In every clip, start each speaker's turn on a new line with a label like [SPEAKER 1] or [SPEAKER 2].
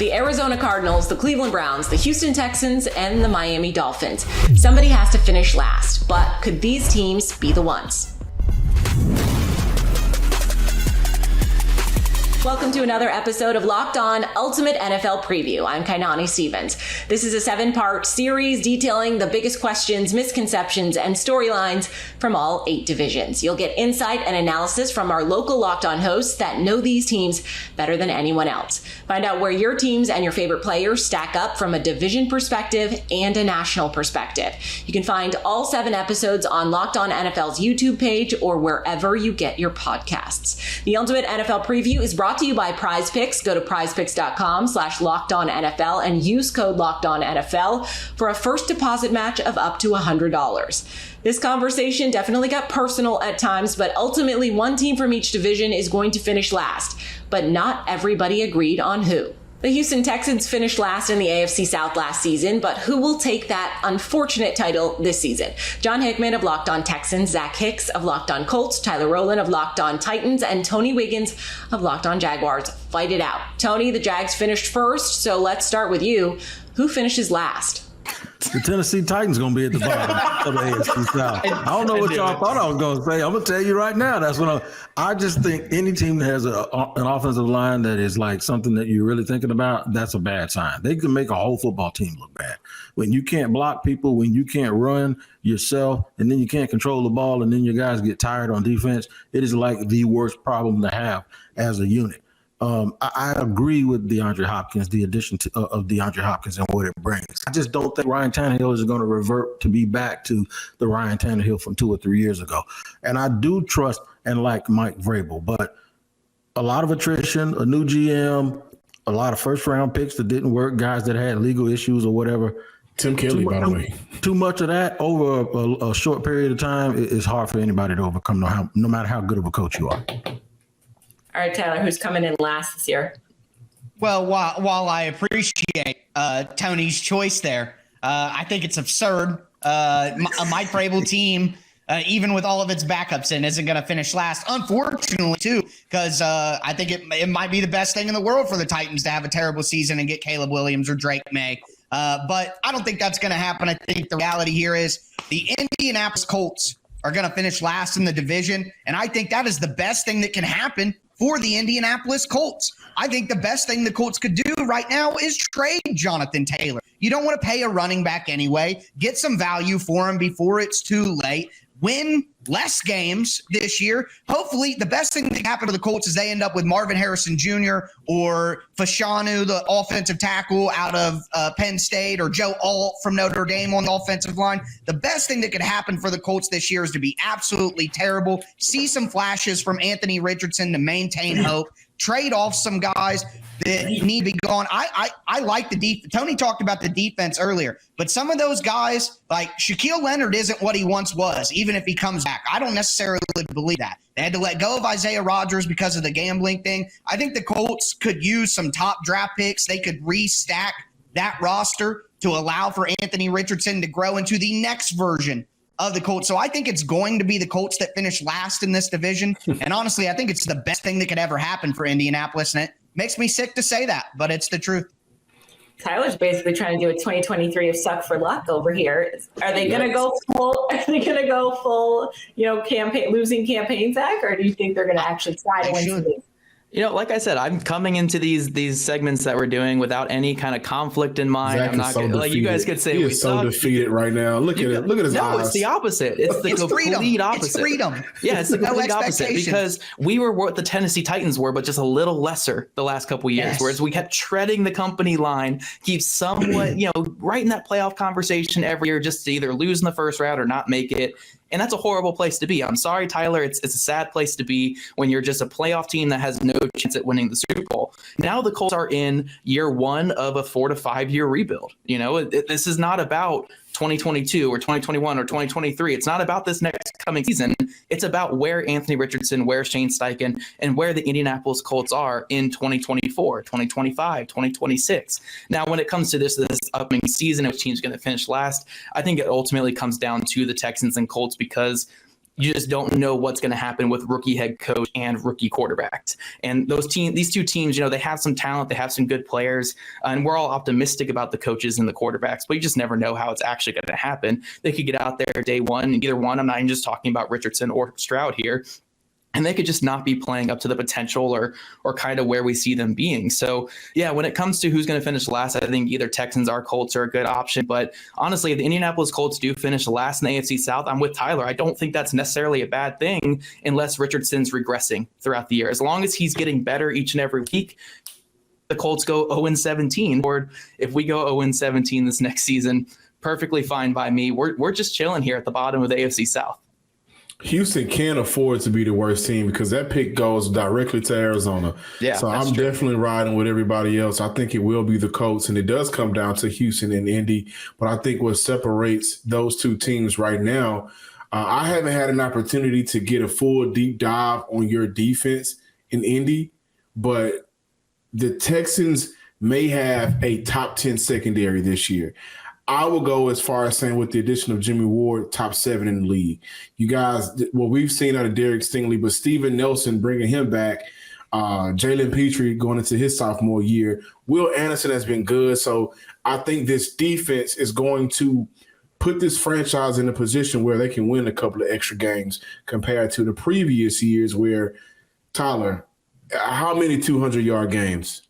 [SPEAKER 1] The Arizona Cardinals, the Cleveland Browns, the Houston Texans, and the Miami Dolphins. Somebody has to finish last, but could these teams be the ones? Welcome to another episode of Locked On Ultimate NFL Preview. I'm Kainani Stevens. This is a 7-part series detailing the biggest questions, misconceptions, and storylines from all 8 divisions. You'll get insight and analysis from our local Locked On hosts that know these teams better than anyone else. Find out where your teams and your favorite players stack up from a division perspective and a national perspective. You can find all 7 episodes on Locked On NFL's YouTube page or wherever you get your podcasts. The Ultimate NFL Preview is brought to you by Prize Picks. Go to prizepicks.com/LockedOnNFL and use code LockedOnNFL for a first deposit match of up to $100. This conversation definitely got personal at times, but ultimately one team from each division is going to finish last, but not everybody agreed on who. The Houston Texans finished last in the AFC South last season, but who will take that unfortunate title this season? John Hickman of Locked On Texans, Zach Hicks of Locked On Colts, Tyler Rowland of Locked On Titans, and Tony Wiggins of Locked On Jaguars. Fight it out. Tony, the Jags finished first, so let's start with you. Who finishes last?
[SPEAKER 2] The Tennessee Titans going to be at the bottom of the AFC South. I don't know what y'all thought I was going to say. I'm going to tell you right now. That's what I just think any team that has an offensive line that is like something that you're really thinking about, that's a bad sign. They can make a whole football team look bad. When you can't block people, when you can't run yourself, and then you can't control the ball, and then your guys get tired on defense, it is like the worst problem to have as a unit. I agree with DeAndre Hopkins, the addition of DeAndre Hopkins and what it brings. I just don't think Ryan Tannehill is going to revert to be back to the Ryan Tannehill from 2 or 3 years ago. And I do trust and like Mike Vrabel, but a lot of attrition, a new GM, a lot of first-round picks that didn't work, guys that had legal issues or whatever.
[SPEAKER 3] Tim Kelly, by the way.
[SPEAKER 2] Too much of that over a short period of time is hard for anybody to overcome, no matter how good of a coach you are.
[SPEAKER 1] All right, Tyler, who's coming in last this year?
[SPEAKER 4] Well, while I appreciate Tony's choice there, I think it's absurd. A Mike Vrabel team, even with all of its backups in, isn't going to finish last. Unfortunately, too, because I think it might be the best thing in the world for the Titans to have a terrible season and get Caleb Williams or Drake May. But I don't think that's going to happen. I think the reality here is the Indianapolis Colts are going to finish last in the division, and I think that is the best thing that can happen for the Indianapolis Colts. I think the best thing the Colts could do right now is trade Jonathan Taylor. You don't want to pay a running back anyway. Get some value for him before it's too late. Win less games this year. Hopefully, the best thing that can happen to the Colts is they end up with Marvin Harrison Jr. or Fashanu, the offensive tackle out of Penn State, or Joe Alt from Notre Dame on the offensive line. The best thing that could happen for the Colts this year is to be absolutely terrible. See some flashes from Anthony Richardson to maintain hope. Trade off some guys that need to be gone. I like the defense. Tony talked about the defense earlier, but some of those guys, like Shaquille Leonard, isn't what he once was, even if he comes back. I don't necessarily believe that. They had to let go of Isaiah Rodgers because of the gambling thing. I think the Colts could use some top draft picks. They could restack that roster to allow for Anthony Richardson to grow into the next version of the Colts. So I think it's going to be the Colts that finish last in this division. And honestly, I think it's the best thing that could ever happen for Indianapolis. And it makes me sick to say that, but it's the truth.
[SPEAKER 1] Tyler's basically trying to do a 2023 of suck for luck over here. Are they going to go full? Are they going to go full? Losing campaign, Zach, or do you think they're going to actually try to win some these?
[SPEAKER 5] Like I said, I'm coming into these segments that we're doing without any kind of conflict in mind.
[SPEAKER 3] Zach
[SPEAKER 5] I'm not going to, like, you guys could say
[SPEAKER 3] he is so defeated right now. Look at it. Look at his eyes.
[SPEAKER 5] No, it's the opposite. It's the complete opposite.
[SPEAKER 4] It's freedom.
[SPEAKER 5] Yeah, it's the complete opposite, because we were what the Tennessee Titans were, but just a little lesser the last couple of years. Yes. Whereas we kept treading the company line, keep somewhat, right in that playoff conversation every year, just to either lose in the first round or not make it. And that's a horrible place to be. I'm sorry, Tyler. It's a sad place to be when you're just a playoff team that has no chance at winning the Super Bowl. Now the Colts are in year 1 of a 4 to 5 year rebuild. This is not about 2022 or 2021 or 2023. It's not about this next coming season. It's about where Anthony Richardson, where Shane Steichen, and where the Indianapolis Colts are in 2024, 2025, 2026. Now, when it comes to this upcoming season, which team's going to finish last, I think it ultimately comes down to the Texans and Colts, because You just don't know what's going to happen with rookie head coach and rookie quarterbacks. And these two teams, they have some talent, they have some good players, and we're all optimistic about the coaches and the quarterbacks, but you just never know how it's actually going to happen. They could get out there day one, and either one, I'm not even just talking about Richardson or Stroud here, and they could just not be playing up to the potential or kind of where we see them being. So, yeah, when it comes to who's going to finish last, I think either Texans or Colts are a good option. But honestly, if the Indianapolis Colts do finish last in the AFC South, I'm with Tyler. I don't think that's necessarily a bad thing unless Richardson's regressing throughout the year. As long as he's getting better each and every week, the Colts go 0-17. Or if we go 0-17 this next season, perfectly fine by me. We're just chilling here at the bottom of the AFC South.
[SPEAKER 3] Houston can't afford to be the worst team because that pick goes directly to Arizona.
[SPEAKER 5] Yeah,
[SPEAKER 3] so I'm definitely riding with everybody else. I think it will be the Colts, and it does come down to Houston and Indy. But I think what separates those two teams right now, I haven't had an opportunity to get a full deep dive on your defense in Indy, but the Texans may have a top 10 secondary this year. I will go as far as saying with the addition of Jimmy Ward, top 7 in the league. You guys, what we've seen out of Derek Stingley, but Steven Nelson bringing him back, Jalen Petrie going into his sophomore year. Will Anderson has been good. So I think this defense is going to put this franchise in a position where they can win a couple of extra games compared to the previous years where, Tyler, how many 200-yard games?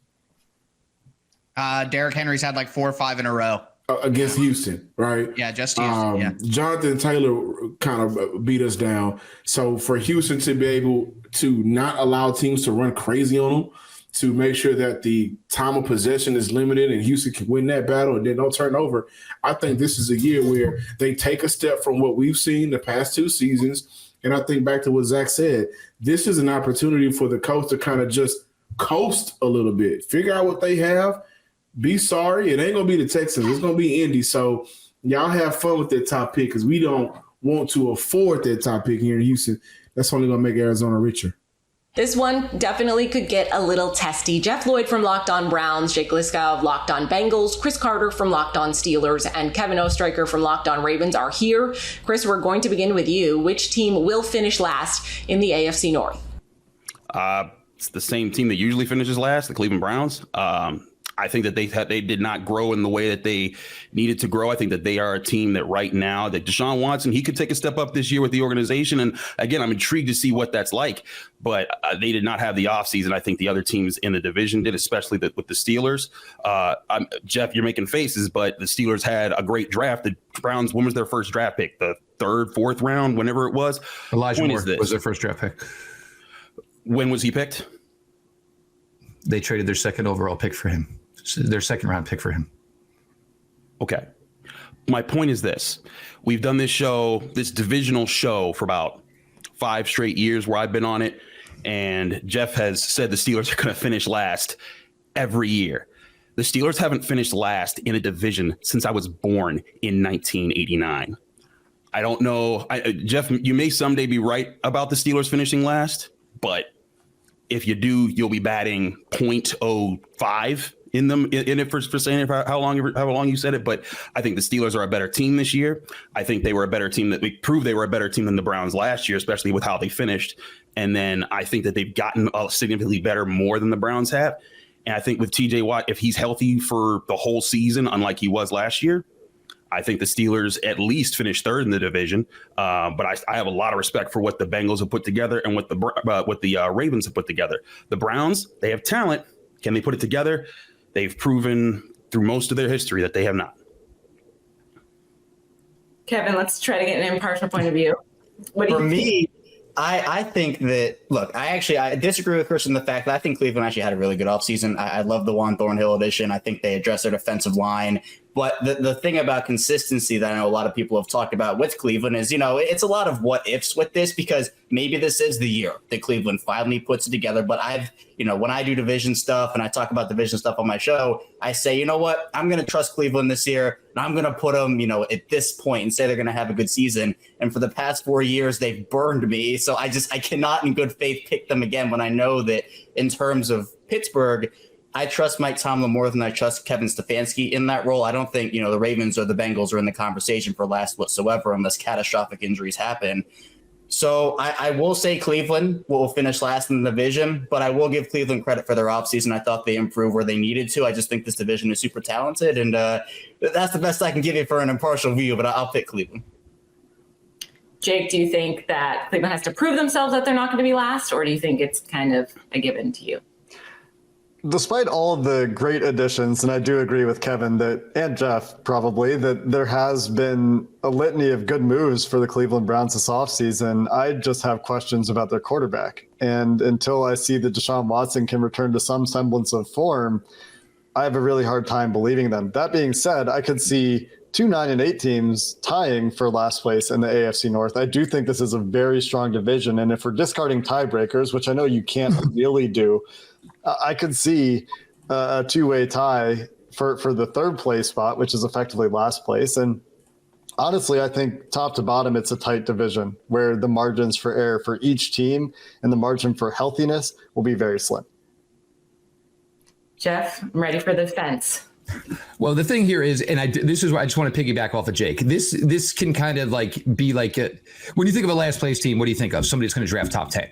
[SPEAKER 4] Derrick Henry's had like 4 or 5 in a row.
[SPEAKER 3] Against Houston, right?
[SPEAKER 4] Yeah, just Houston. Yeah.
[SPEAKER 3] Jonathan Taylor kind of beat us down. So for Houston to be able to not allow teams to run crazy on them, to make sure that the time of possession is limited and Houston can win that battle and then don't turn over, I think this is a year where they take a step from what we've seen the past 2 seasons. And I think back to what Zach said, this is an opportunity for the coach to kind of just coast a little bit, figure out what they have. Be sorry, it ain't going to be the Texans. It's going to be Indy. So y'all have fun with that top pick because we don't want to afford that top pick here in Houston. That's only going to make Arizona richer.
[SPEAKER 1] This one definitely could get a little testy. Jeff Lloyd from Locked On Browns, Jake Liskow of Locked On Bengals, Chris Carter from Locked On Steelers, and Kevin Ostreicher from Locked On Ravens are here. Chris, we're going to begin with you. Which team will finish last in the AFC North?
[SPEAKER 6] It's the same team that usually finishes last, the Cleveland Browns. I think that they did not grow in the way that they needed to grow. I think that they are a team that right now that Deshaun Watson, he could take a step up this year with the organization. And again, I'm intrigued to see what that's like, but they did not have the offseason. I think the other teams in the division did, especially with the Steelers. Jeff, you're making faces, but the Steelers had a great draft. The Browns, when was their first draft pick? The 3rd, 4th round, whenever it was.
[SPEAKER 7] Elijah Moore was their first draft pick.
[SPEAKER 6] When was he picked?
[SPEAKER 7] They traded their 2nd overall pick for him. Their 2nd round pick for him.
[SPEAKER 6] Okay. My point is this. We've done this divisional show for about 5 straight years where I've been on it. And Jeff has said the Steelers are going to finish last every year. The Steelers haven't finished last in a division since I was born in 1989. I don't know. Jeff, you may someday be right about the Steelers finishing last, but if you do, you'll be batting .05 in it for saying it for how long you said it. But I think the Steelers are a better team this year. I think they were a better team that we proved they were a better team than the Browns last year, especially with how they finished. And then I think that they've gotten significantly better more than the Browns have. And I think with TJ Watt, if he's healthy for the whole season, unlike he was last year, I think the Steelers at least finish 3rd in the division. But I have a lot of respect for what the Bengals have put together and what the Ravens have put together. The Browns, they have talent. Can they put it together? They've proven through most of their history that they have not.
[SPEAKER 1] Kevin, let's try to get an impartial point of view. What do you think?
[SPEAKER 8] I think that, look, I disagree with Chris in the fact that I think Cleveland actually had a really good offseason. I love the Juan Thornhill addition. I think they addressed their defensive line. But the thing about consistency that I know a lot of people have talked about with Cleveland is, it's a lot of what ifs with this because maybe this is the year that Cleveland finally puts it together. But when I do division stuff and I talk about division stuff on my show, I say, you know what, I'm going to trust Cleveland this year and I'm going to put them, at this point and say they're going to have a good season. And for the past 4 years, they've burned me. So I cannot in good faith pick them again when I know that in terms of Pittsburgh, I trust Mike Tomlin more than I trust Kevin Stefanski in that role. I don't think, the Ravens or the Bengals are in the conversation for last whatsoever unless catastrophic injuries happen. So I will say Cleveland will finish last in the division, but I will give Cleveland credit for their offseason. I thought they improved where they needed to. I just think this division is super talented, and that's the best I can give you for an impartial view, but I'll pick Cleveland.
[SPEAKER 9] Jake, do you think that Cleveland has to prove themselves that they're not going to be last, or do you think it's kind of a given to you?
[SPEAKER 10] Despite all of the great additions, and I do agree with Kevin and Jeff probably, that there has been a litany of good moves for the Cleveland Browns this offseason, I just have questions about their quarterback. And until I see that Deshaun Watson can return to some semblance of form, I have a really hard time believing them. That being said, I could see 2 9-8 teams tying for last place in the AFC North. I do think this is a very strong division. And if we're discarding tiebreakers, which I know you can't really do, I could see a 2-way tie for the third place spot, which is effectively last place. And honestly, I think top to bottom, it's a tight division where the margins for error for each team and the margin for healthiness will be very slim.
[SPEAKER 9] Jeff, I'm ready for the fence.
[SPEAKER 7] Well, the thing here is, and this is where I just want to piggyback off of Jake. This can kind of be like when you think of a last place team, what do you think of? Somebody that's going to draft top 10.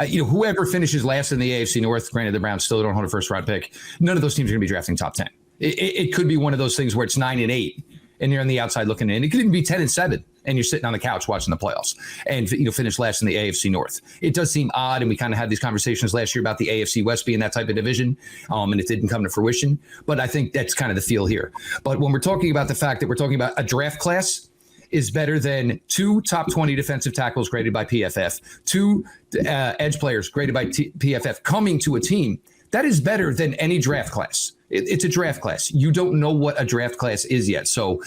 [SPEAKER 7] Whoever finishes last in the AFC North, granted the Browns still don't hold a first round pick, none of those teams are going to be drafting top 10. It could be one of those things where it's 9-8 and you're on the outside looking in. It could even be 10-7 and you're sitting on the couch watching the playoffs and finish last in the AFC North. It does seem odd, and we kind of had these conversations last year about the AFC West being that type of division, and it didn't come to fruition. But I think that's kind of the feel here. But when we're talking about the fact that we're talking about a draft class is better than 2 top 20 defensive tackles graded by PFF, 2 edge players graded by PFF coming to a team, that is better than any draft class. It's a draft class. You don't know what a draft class is yet. So,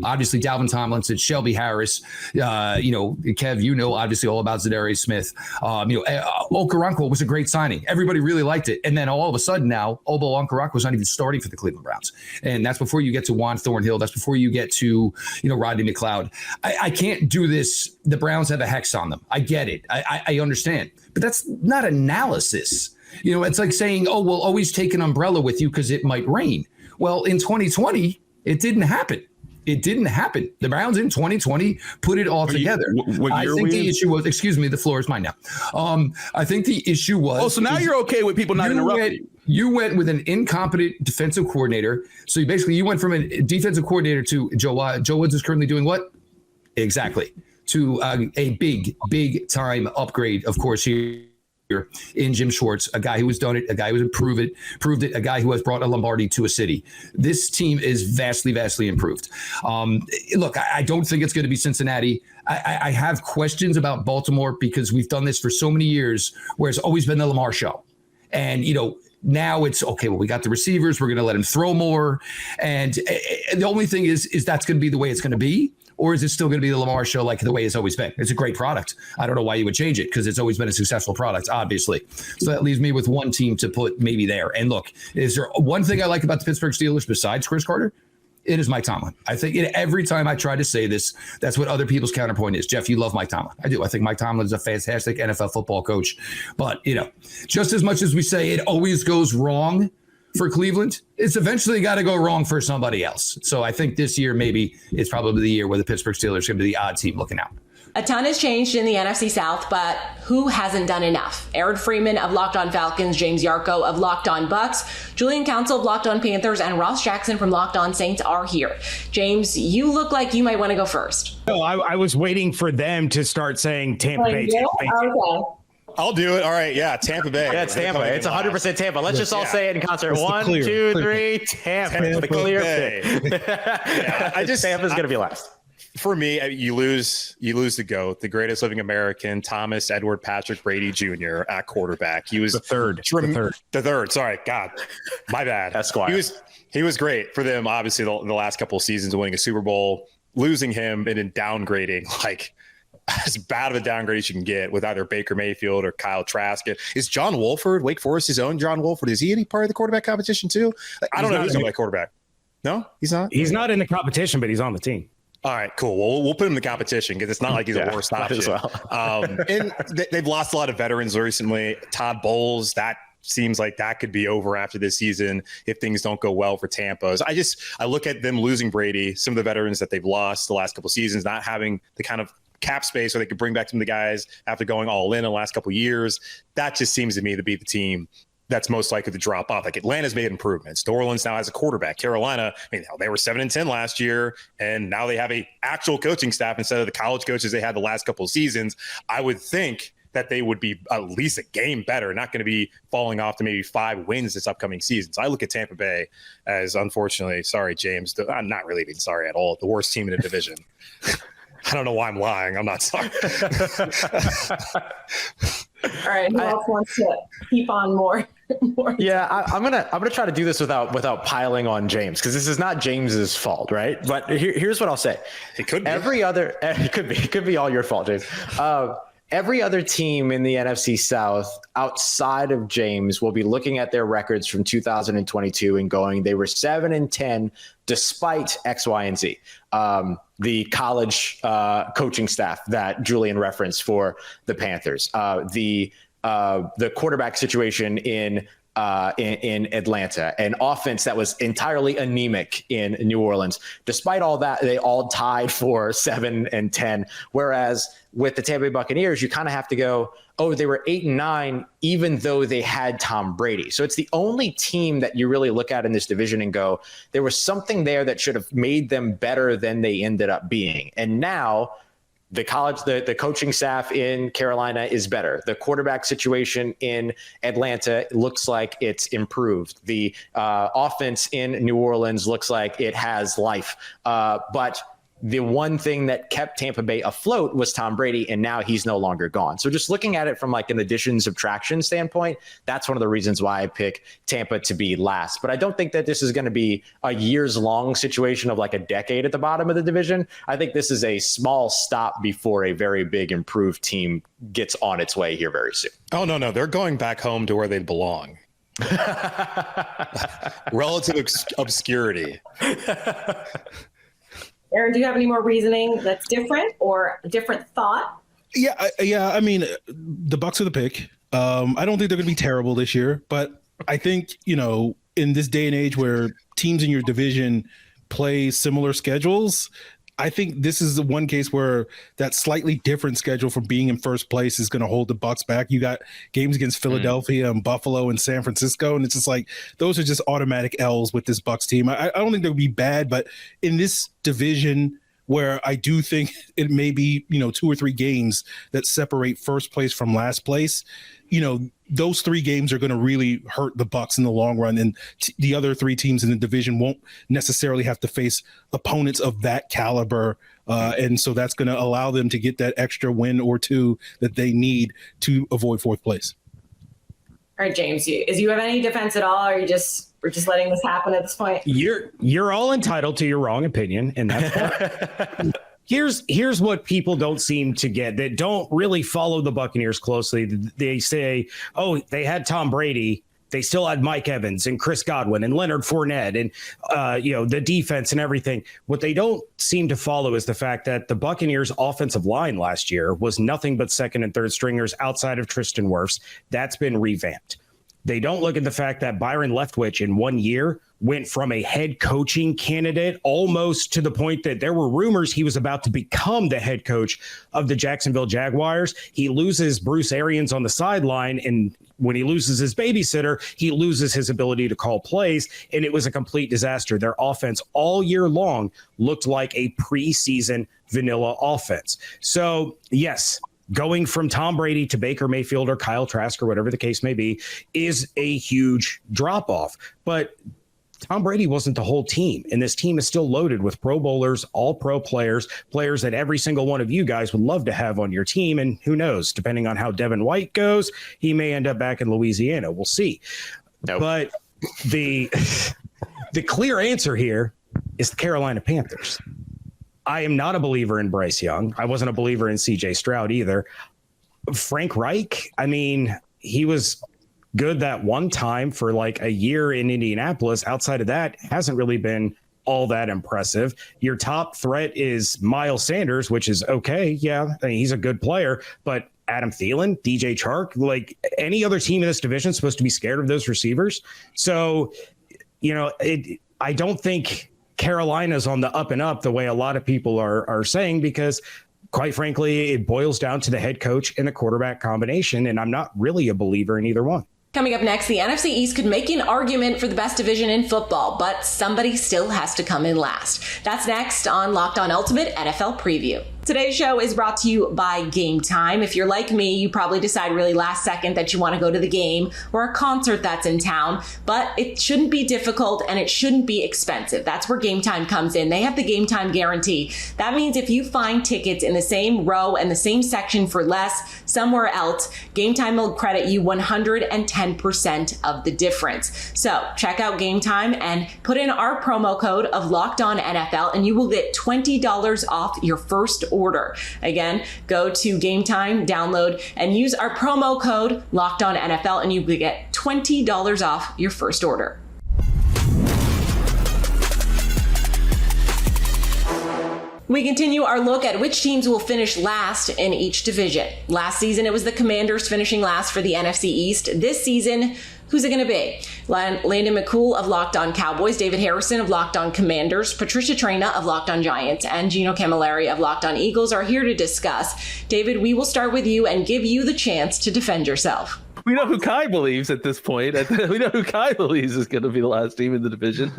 [SPEAKER 7] obviously Dalvin Tomlinson, Shelby Harris, Kev, obviously all about Zadarius Smith. Okoronkwo was a great signing. Everybody really liked it. And then all of a sudden now, Obo Okoronkwo was not even starting for the Cleveland Browns. And that's before you get to Juan Thornhill. That's before you get to, Rodney McLeod. I can't do this. The Browns have a hex on them. I get it. I understand. But that's not analysis. It's like saying, oh, we'll always take an umbrella with you because it might rain. Well, in 2020, it didn't happen. It didn't happen. The Browns in 2020 put it all together. I think the issue was, excuse me, the floor is mine now. I think the issue was. Oh,
[SPEAKER 6] so now you're okay with people not interrupting.
[SPEAKER 7] You went with an incompetent defensive coordinator. So you went from a defensive coordinator to Joe Woods is currently doing what? Exactly. To a big time upgrade, of course, here in Jim Schwartz, a guy who has done it, a guy who has proved it, a guy who has brought a Lombardi to a city. This team is vastly improved. Look, I don't think it's going to be Cincinnati. I have questions about Baltimore because we've done this for so many years where it's always been the Lamar show. And, now it's okay. Well, we got the receivers. We're going to let him throw more. And the only thing is that's going to be the way it's going to be. Or is it still going to be the Lamar show like the way it's always been? It's a great product. I don't know why you would change it because it's always been a successful product, obviously. So that leaves me with one team to put maybe there. And look, is there one thing I like about the Pittsburgh Steelers besides Chris Carter? It is Mike Tomlin. I think every time I try to say this, that's what other people's counterpoint is. Jeff, you love Mike Tomlin. I do. I think Mike Tomlin is a fantastic NFL football coach. But, just as much as we say it always goes wrong for Cleveland, it's eventually got to go wrong for somebody else. So I think this year maybe it's probably the year where the Pittsburgh Steelers are going to be the odd team looking out.
[SPEAKER 1] A ton has changed in the NFC South, but who hasn't done enough? Aaron Freeman of Locked On Falcons, James Yarko of Locked On Bucks, Julian Council of Locked On Panthers, and Ross Jackson from Locked On Saints are here. James, you look like you might want to go first.
[SPEAKER 11] No, I was waiting for them to start saying Tampa Bay.
[SPEAKER 1] Okay.
[SPEAKER 12] I'll do it. All right. Yeah. Tampa Bay.
[SPEAKER 13] Yeah, it's Tampa. It's 100% Tampa. Let's just all say it in concert. 1, 2, 3, Tampa. It's the clear pick. Tampa's going to be last.
[SPEAKER 12] For me, you lose the GOAT, the greatest living American, Thomas Edward Patrick Brady Jr. at quarterback. He was
[SPEAKER 11] the third.
[SPEAKER 12] Sorry. God, my bad.
[SPEAKER 13] Esquire.
[SPEAKER 12] He was great for them. Obviously the last couple of seasons, winning a Super Bowl, losing him and then downgrading, like as bad of a downgrade as you can get with either Baker Mayfield or Kyle Trask. Is John Wolford, Wake Forest, his own John Wolford? Is he any part of the quarterback competition too? I don't know who's going to play quarterback. No, he's not.
[SPEAKER 11] He's not in the competition, but he's on the team.
[SPEAKER 12] All right, cool. Well, we'll put him in the competition because it's not like he's a worst option.
[SPEAKER 13] As well.
[SPEAKER 12] And they've lost a lot of veterans recently. Todd Bowles, that seems like that could be over after this season if things don't go well for Tampa. I look at them losing Brady, some of the veterans that they've lost the last couple of seasons, not having the kind of cap space so they could bring back some of the guys after going all in the last couple of years. That just seems to me to be the team that's most likely to drop off. Like Atlanta's made improvements. New Orleans now has a quarterback. Carolina, I mean, they were 7-10 last year, and now they have a actual coaching staff instead of the college coaches they had the last couple of seasons. I would think that they would be at least a game better, not going to be falling off to maybe 5 wins this upcoming season. So I look at Tampa Bay as, unfortunately, sorry, James, I'm not really being sorry at all, the worst team in the division. I don't know why I'm lying. I'm not sorry.
[SPEAKER 9] All right, who else wants to keep on more?
[SPEAKER 13] Yeah, I'm gonna try to do this without piling on James, because this is not James's fault, right? But here's what I'll say.
[SPEAKER 12] It could be.
[SPEAKER 13] It could be all your fault, James. Every other team in the NFC South outside of James will be looking at their records from 2022 and going, they were 7-10 despite X, Y, and Z. The college coaching staff that Julian referenced for the Panthers, the quarterback situation in Atlanta, an offense that was entirely anemic in New Orleans. Despite all that, they all tied for 7-10. Whereas with the Tampa Bay Buccaneers, you kind of have to go, oh, they were 8-9, even though they had Tom Brady. So it's the only team that you really look at in this division and go, there was something there that should have made them better than they ended up being. And now the coaching staff in Carolina is better. The quarterback situation in Atlanta looks like it's improved. The offense in New Orleans looks like it has life. But the one thing that kept Tampa Bay afloat was Tom Brady, and now he's no longer gone. So just looking at it from like an addition subtraction standpoint, that's one of the reasons why I pick Tampa to be last. But I don't think that this is going to be a years long situation of like a decade at the bottom of the division. I think this is a small stop before a very big improved team gets on its way here very soon.
[SPEAKER 12] Oh, no. They're going back home to where they belong. Relative obscurity.
[SPEAKER 9] Aaron, do you have any more reasoning that's different or a different thought?
[SPEAKER 14] Yeah. I mean, the Bucs are the pick. I don't think they're going to be terrible this year, but I think, in this day and age where teams in your division play similar schedules, I think this is the one case where that slightly different schedule from being in first place is going to hold the Bucs back. You got games against Philadelphia and Buffalo and San Francisco, and it's just like those are just automatic L's with this Bucs team. I don't think they'll be bad, but in this division where I do think it may be 2 or 3 games that separate first place from last place, those 3 games are going to really hurt the Bucs in the long run, and the other 3 teams in the division won't necessarily have to face opponents of that caliber, and so that's going to allow them to get that extra win or 2 that they need to avoid 4th place.
[SPEAKER 9] All right, James, do you have any defense at all, or we're just letting this happen at this point?
[SPEAKER 11] You're all entitled to your wrong opinion, and that's Here's what people don't seem to get that don't really follow the Buccaneers closely. They say, oh, they had Tom Brady. They still had Mike Evans and Chris Godwin and Leonard Fournette and, the defense and everything. What they don't seem to follow is the fact that the Buccaneers offensive line last year was nothing but second and third stringers outside of Tristan Wirfs. That's been revamped. They don't look at the fact that Byron Leftwich in 1 year went from a head coaching candidate almost to the point that there were rumors he was about to become the head coach of the Jacksonville Jaguars. He loses Bruce Arians on the sideline, and when he loses his babysitter, he loses his ability to call plays, and it was a complete disaster. Their offense all year long looked like a preseason vanilla offense. So, yes, going from Tom Brady to Baker Mayfield or Kyle Trask or whatever the case may be is a huge drop-off. But Tom Brady wasn't the whole team, and this team is still loaded with Pro Bowlers, all-pro players that every single one of you guys would love to have on your team, and who knows, depending on how Devin White goes, he may end up back in Louisiana. We'll see. Nope. But the clear answer here is the Carolina Panthers. I am not a believer in Bryce Young. I wasn't a believer in C.J. Stroud either. Frank Reich, I mean, he was good that one time for like a year in Indianapolis. Outside of that, hasn't really been all that impressive. Your top threat is Miles Sanders, which is okay. Yeah, I mean, he's a good player, but Adam Thielen, DJ Chark, like any other team in this division is supposed to be scared of those receivers. So, I don't think Carolina's on the up and up the way a lot of people are saying, because quite frankly, it boils down to the head coach and the quarterback combination, and I'm not really a believer in either one.
[SPEAKER 1] Coming up next, the NFC East could make an argument for the best division in football, but somebody still has to come in last. That's next on Locked On Ultimate NFL Preview. Today's show is brought to you by Gametime. If you're like me, you probably decide really last second that you want to go to the game or a concert that's in town, but it shouldn't be difficult and it shouldn't be expensive. That's where Gametime comes in. They have the Gametime guarantee. That means if you find tickets in the same row and the same section for less somewhere else, Gametime will credit you 110% of the difference. So check out Gametime and put in our promo code of Locked On NFL and you will get $20 off your first order. Again, go to Gametime, download, and use our promo code Locked On NFL, and you will get $20 off your first order. We continue our look at which teams will finish last in each division. Last season, it was the Commanders finishing last for the NFC East. This season, who's it going to be? Landon McCool of Locked On Cowboys, David Harrison of Locked On Commanders, Patricia Traina of Locked On Giants, and Gino Camilleri of Locked On Eagles are here to discuss. David, we will start with you and give you the chance to defend yourself.
[SPEAKER 15] We know who Kai believes at this point. We know who Kai believes is going to be the last team in the division.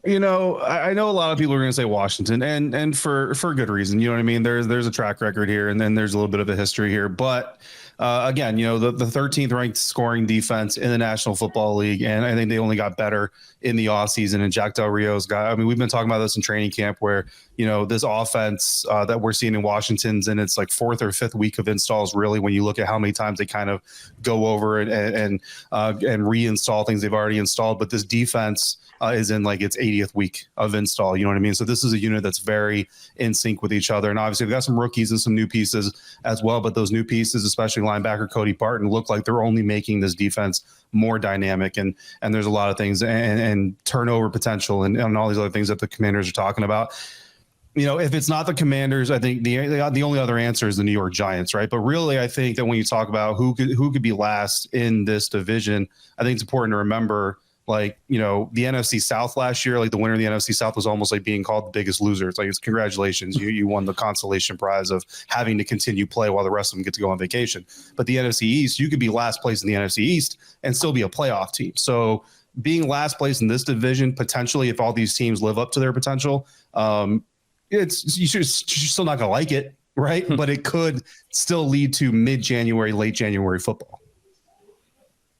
[SPEAKER 14] You know, I know a lot of people are going to say Washington, and for good reason. You know what I mean? There's a track record here, and then there's a little bit of a history here. But again, you know, the 13th ranked scoring defense in the National Football League, and I think they only got better in the offseason. And Jack Del Rio's got, I mean, we've been talking about this in training camp where, you know, this offense that we're seeing in Washington's and it's like 4th or 5th week of installs, really, when you look at how many times they kind of go over and reinstall things they've already installed. But this defense is in like its 80th week of install. You know what I mean? So this is a unit that's very in sync with each other. And obviously we've got some rookies and some new pieces as well, but those new pieces, especially linebacker Cody Parton, look like they're only making this defense more dynamic. And there's a lot of things and turnover potential and all these other things that the Commanders are talking about. You know, if it's not the Commanders, I think the only other answer is the New York Giants, right? But really, I think that when you talk about who could be last in this division, I think it's important to remember, like, you know, the NFC South last year, like the winner of the NFC South was almost like being called the biggest loser. It's like, it's congratulations, you won the consolation prize of having to continue play while the rest of them get to go on vacation. But the NFC East, you could be last place in the NFC East and still be a playoff team. So being last place in this division, potentially, if all these teams live up to their potential, you're still not going to like it, right? But it could still lead to mid-January, late January football.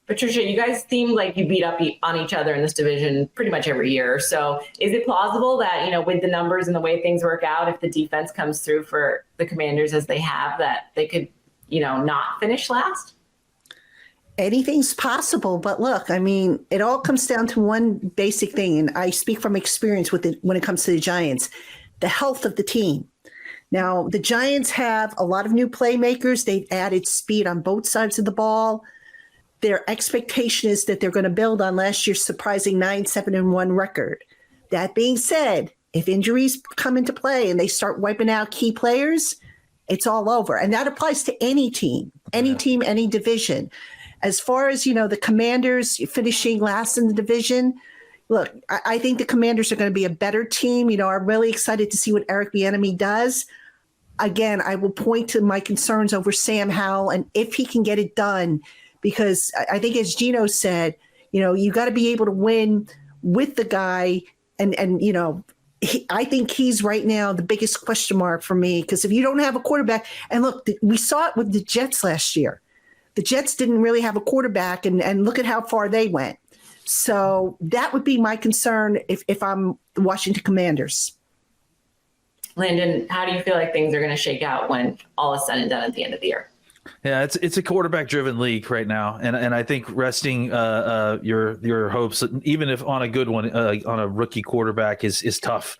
[SPEAKER 9] Patricia, you guys seem like you beat up on each other in this division pretty much every year. So is it plausible that, you know, with the numbers and the way things work out, if the defense comes through for the Commanders as they have, that they could, you know, not finish last?
[SPEAKER 16] Anything's possible, but look, I mean, it all comes down to one basic thing, and I speak from experience with it when it comes to the Giants, the health of the team. Now, the Giants have a lot of new playmakers. They've added speed on both sides of the ball. Their expectation is that they're going to build on last year's surprising 9-7-1 record. That being said, if injuries come into play and they start wiping out key players, it's all over. And that applies to any team, any division. As far as, you know, the Commanders finishing last in the division, look, I think the Commanders are going to be a better team. You know, I'm really excited to see what Eric Bieniemy does. Again, I will point to my concerns over Sam Howell and if he can get it done. Because I think, as Gino said, you know, you got to be able to win with the guy. And you know, I think he's right now the biggest question mark for me. Because if you don't have a quarterback, and look, we saw it with the Jets last year. The Jets didn't really have a quarterback, and look at how far they went. So that would be my concern if I'm the Washington Commanders.
[SPEAKER 9] Landon, how do you feel like things are going to shake out when all is said and done at the end of the year?
[SPEAKER 15] Yeah, it's a quarterback-driven league right now, and I think resting your hopes, even if on a good one, on a rookie quarterback, is tough.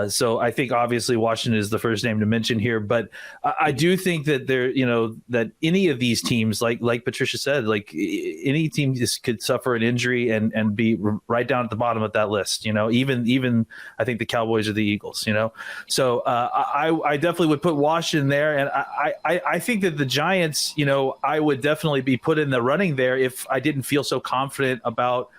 [SPEAKER 15] So I think obviously Washington is the first name to mention here, but I do think that that any of these teams, like Patricia said, like any team just could suffer an injury and be right down at the bottom of that list. You know, even I think the Cowboys or the Eagles. You know, so I definitely would put Washington there, and I think that the Giants, you know, I would definitely be put in the running there if I didn't feel so confident about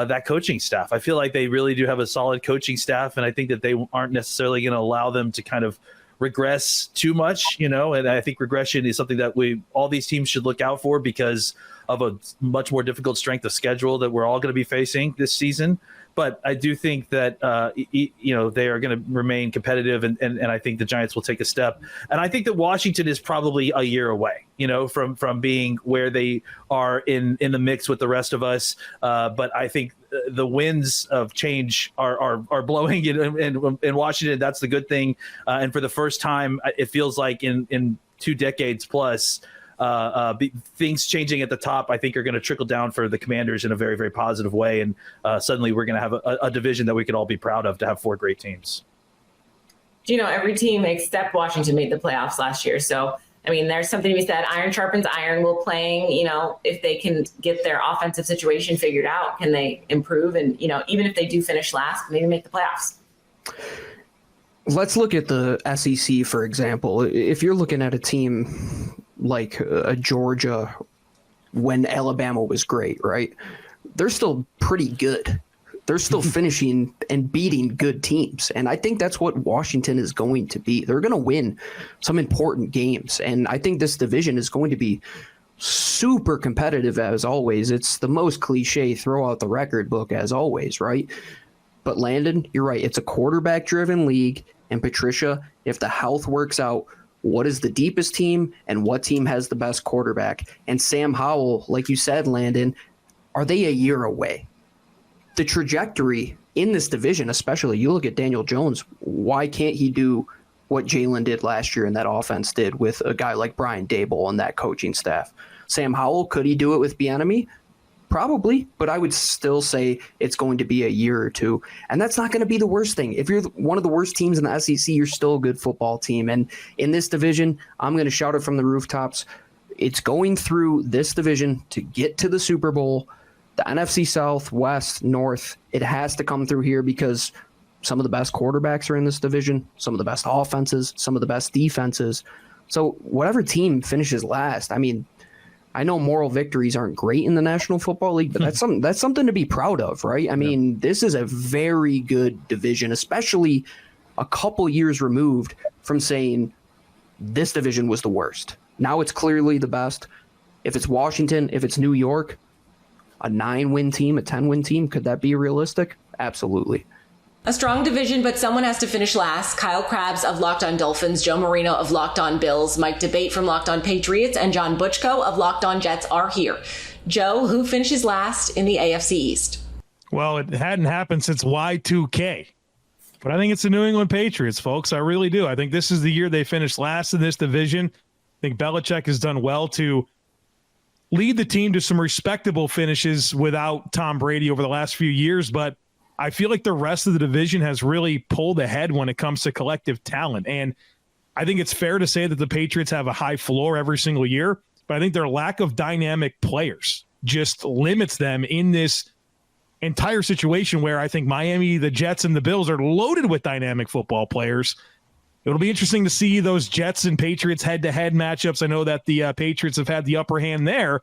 [SPEAKER 15] that coaching staff. I feel like they really do have a solid coaching staff, and I think that they aren't necessarily going to allow them to kind of regress too much, and I think regression is something that all these teams should look out for because of a much more difficult strength of schedule that we're all going to be facing this season. But I do think that, they are going to remain competitive, and I think the Giants will take a step. And I think that Washington is probably a year away, from being where they are in the mix with the rest of us. But I think the winds of change are blowing in Washington. That's the good thing. And for the first time, it feels like in 2 decades plus, things changing at the top, I think, are going to trickle down for the Commanders in a very, very positive way. And suddenly we're going to have a division that we could all be proud of to have 4 great teams.
[SPEAKER 9] Every team except Washington made the playoffs last year. So, there's something to be said. Iron sharpens iron. Will playing, if they can get their offensive situation figured out, can they improve? And, even if they do finish last, maybe make the playoffs.
[SPEAKER 17] Let's look at the SEC, for example. If you're looking at a team like Georgia when Alabama was great, right? They're still pretty good. They're still finishing and beating good teams. And I think that's what Washington is going to be. They're going to win some important games. And I think this division is going to be super competitive as always. It's the most cliche throw out the record book as always, right? But Landon, you're right. It's a quarterback-driven league. And Patricia, if the health works out, what is the deepest team and what team has the best quarterback? And Sam Howell, like you said, Landon, are they a year away? The trajectory in this division, especially, you look at Daniel Jones, why can't he do what Jalen did last year and that offense did with a guy like Brian Daboll and that coaching staff? Sam Howell, could he do it with Bieniemy? Probably, but I would still say it's going to be a year or two. And that's not going to be the worst thing. If you're one of the worst teams in the SEC, you're still a good football team. And in this division, I'm going to shout it from the rooftops. It's going through this division to get to the Super Bowl. The NFC South, West, North, it has to come through here because some of the best quarterbacks are in this division, some of the best offenses, some of the best defenses. So whatever team finishes last, I know moral victories aren't great in the National Football League, but that's something to be proud of, right? This is a very good division, especially a couple years removed from saying this division was the worst. Now it's clearly the best. If it's Washington, if it's New York, a 9-win team, a 10-win team, could that be realistic? Absolutely.
[SPEAKER 1] A strong division, but someone has to finish last. Kyle Krabs of Locked On Dolphins, Joe Marino of Locked On Bills, Mike DeBate from Locked On Patriots, and John Butchko of Locked On Jets are here. Joe, who finishes last in the AFC East?
[SPEAKER 18] Well, it hadn't happened since Y2K, but I think it's the New England Patriots, folks. I really do. I think this is the year they finished last in this division. I think Belichick has done well to lead the team to some respectable finishes without Tom Brady over the last few years, but I feel like the rest of the division has really pulled ahead when it comes to collective talent. And I think it's fair to say that the Patriots have a high floor every single year, but I think their lack of dynamic players just limits them in this entire situation where I think Miami, the Jets, and the Bills are loaded with dynamic football players. It'll be interesting to see those Jets and Patriots head-to-head matchups. I know that the Patriots have had the upper hand there,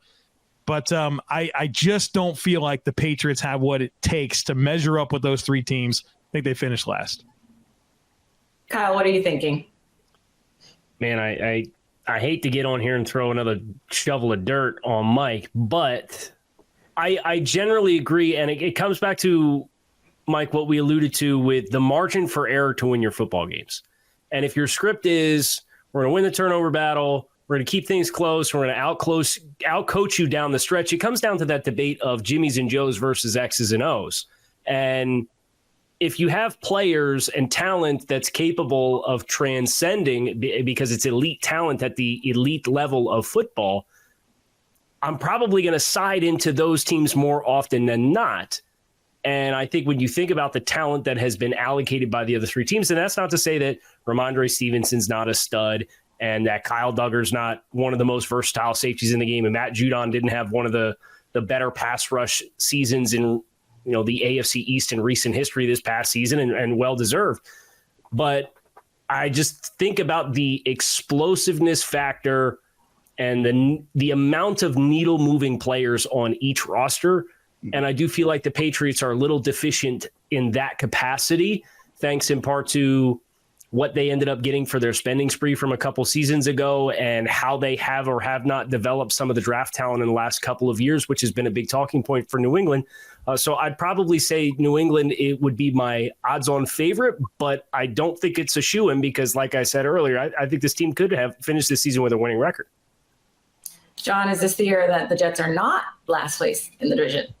[SPEAKER 18] but I just don't feel like the Patriots have what it takes to measure up with those 3 teams. I think they finished last.
[SPEAKER 9] Kyle, what are you thinking?
[SPEAKER 19] Man, I hate to get on here and throw another shovel of dirt on Mike, but I generally agree, and it comes back to, Mike, what we alluded to with the margin for error to win your football games. And if your script is we're going to win the turnover battle, we're going to keep things close, we're going to outcoach you down the stretch, it comes down to that debate of Jimmys and Joes versus X's and O's. And if you have players and talent that's capable of transcending because it's elite talent at the elite level of football, I'm probably going to side into those teams more often than not. And I think when you think about the talent that has been allocated by the other 3 teams, and that's not to say that Ramondre Stevenson's not a stud and that Kyle Duggar's not one of the most versatile safeties in the game, and Matt Judon didn't have one of the better pass rush seasons in the AFC East in recent history this past season, and well-deserved. But I just think about the explosiveness factor and the amount of needle-moving players on each roster And I do feel like the Patriots are a little deficient in that capacity, thanks in part to what they ended up getting for their spending spree from a couple seasons ago and how they have or have not developed some of the draft talent in the last couple of years, which has been a big talking point for New England. So I'd probably say New England, it would be my odds-on favorite, but I don't think it's a shoo-in because, like I said earlier, I think this team could have finished this season with a winning record.
[SPEAKER 9] John, is this the year that the Jets are not last place in the division?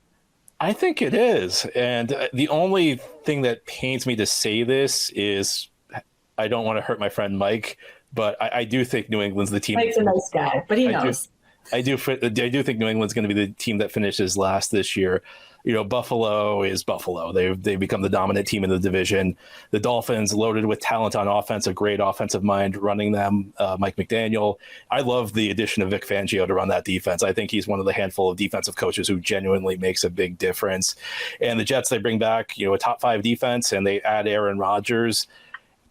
[SPEAKER 12] I think it is. And the only thing that pains me to say this is I don't want to hurt my friend Mike, but I do think New England's the team.
[SPEAKER 9] Mike's a nice guy, but he knows.
[SPEAKER 12] I do think New England's going to be the team that finishes last this year. You know, Buffalo is Buffalo. They've become the dominant team in the division. The Dolphins, loaded with talent on offense, a great offensive mind running them, Mike McDaniel. I love the addition of Vic Fangio to run that defense. I think he's one of the handful of defensive coaches who genuinely makes a big difference. And the Jets, they bring back, a top 5 defense, and they add Aaron Rodgers.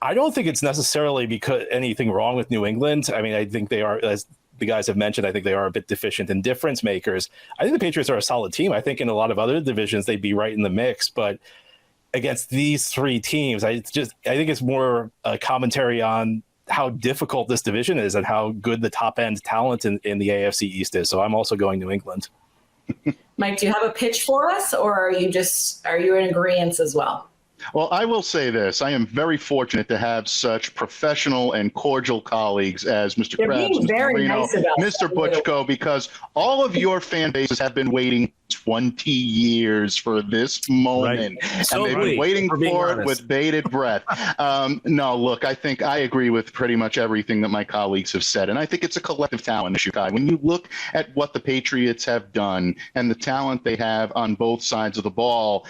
[SPEAKER 12] I don't think it's necessarily because anything wrong with New England. I mean, I think they are, as the guys have mentioned, I think they are a bit deficient in difference makers. I think the Patriots are a solid team. I think in a lot of other divisions, they'd be right in the mix. But against these 3 teams, I think it's more a commentary on how difficult this division is and how good the top end talent in the AFC East is. So I'm also going New England.
[SPEAKER 9] Mike, do you have a pitch for us, or are you in agreement as well?
[SPEAKER 20] Well, I will say this. I am very fortunate to have such professional and cordial colleagues as Mr. Krabs, Mr. Marino, Mr. Butchko, because all of your fan bases have been waiting 20 years for this moment. Right. And they've been waiting for it with bated breath. No, look, I think I agree with pretty much everything that my colleagues have said. And I think it's a collective talent issue, Kai. When you look at what the Patriots have done and the talent they have on both sides of the ball,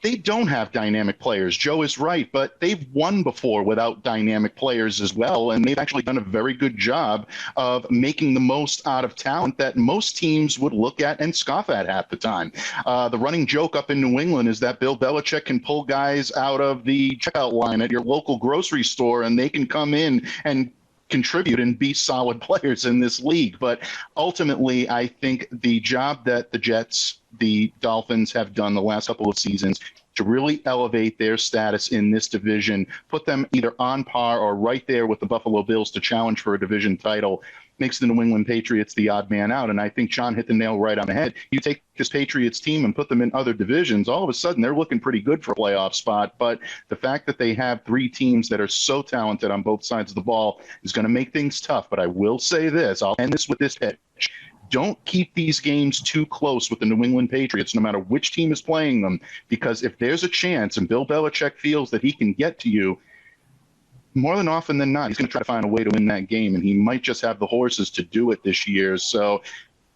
[SPEAKER 20] they don't have dynamic players. Joe is right, but they've won before without dynamic players as well, and they've actually done a very good job of making the most out of talent that most teams would look at and scoff at half the time. The running joke up in New England is that Bill Belichick can pull guys out of the checkout line at your local grocery store, and they can come in and contribute and be solid players in this league. But ultimately, I think the job that the Jets, the Dolphins have done the last couple of seasons to really elevate their status in this division, put them either on par or right there with the Buffalo Bills to challenge for a division title, makes the New England Patriots the odd man out. And I think John hit the nail right on the head. You take this Patriots team and put them in other divisions, all of a sudden they're looking pretty good for a playoff spot. But the fact that they have 3 teams that are so talented on both sides of the ball is going to make things tough. But I will say this, I'll end this with this pitch. Don't keep these games too close with the New England Patriots, no matter which team is playing them, because if there's a chance and Bill Belichick feels that he can get to you, more than often than not, he's going to try to find a way to win that game, and he might just have the horses to do it this year. So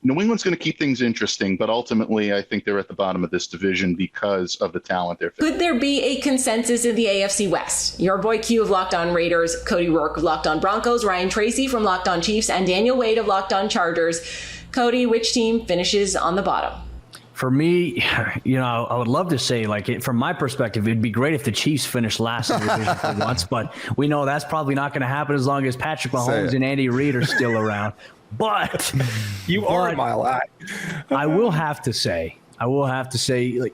[SPEAKER 20] New England's going to keep things interesting, but ultimately I think they're at the bottom of this division because of the talent they're facing.
[SPEAKER 1] Could there be a consensus in the AFC West? Your boy Q of Locked On Raiders, Cody Rourke of Locked On Broncos, Ryan Tracy from Locked On Chiefs, and Daniel Wade of Locked On Chargers. Cody, which team finishes on the bottom?
[SPEAKER 21] For me, I would love to say, from my perspective, it'd be great if the Chiefs finished last in the division for once, but we know that's probably not going to happen as long as Patrick Mahomes and Andy Reid are still around. But
[SPEAKER 22] you are a mile out.
[SPEAKER 21] I will have to say,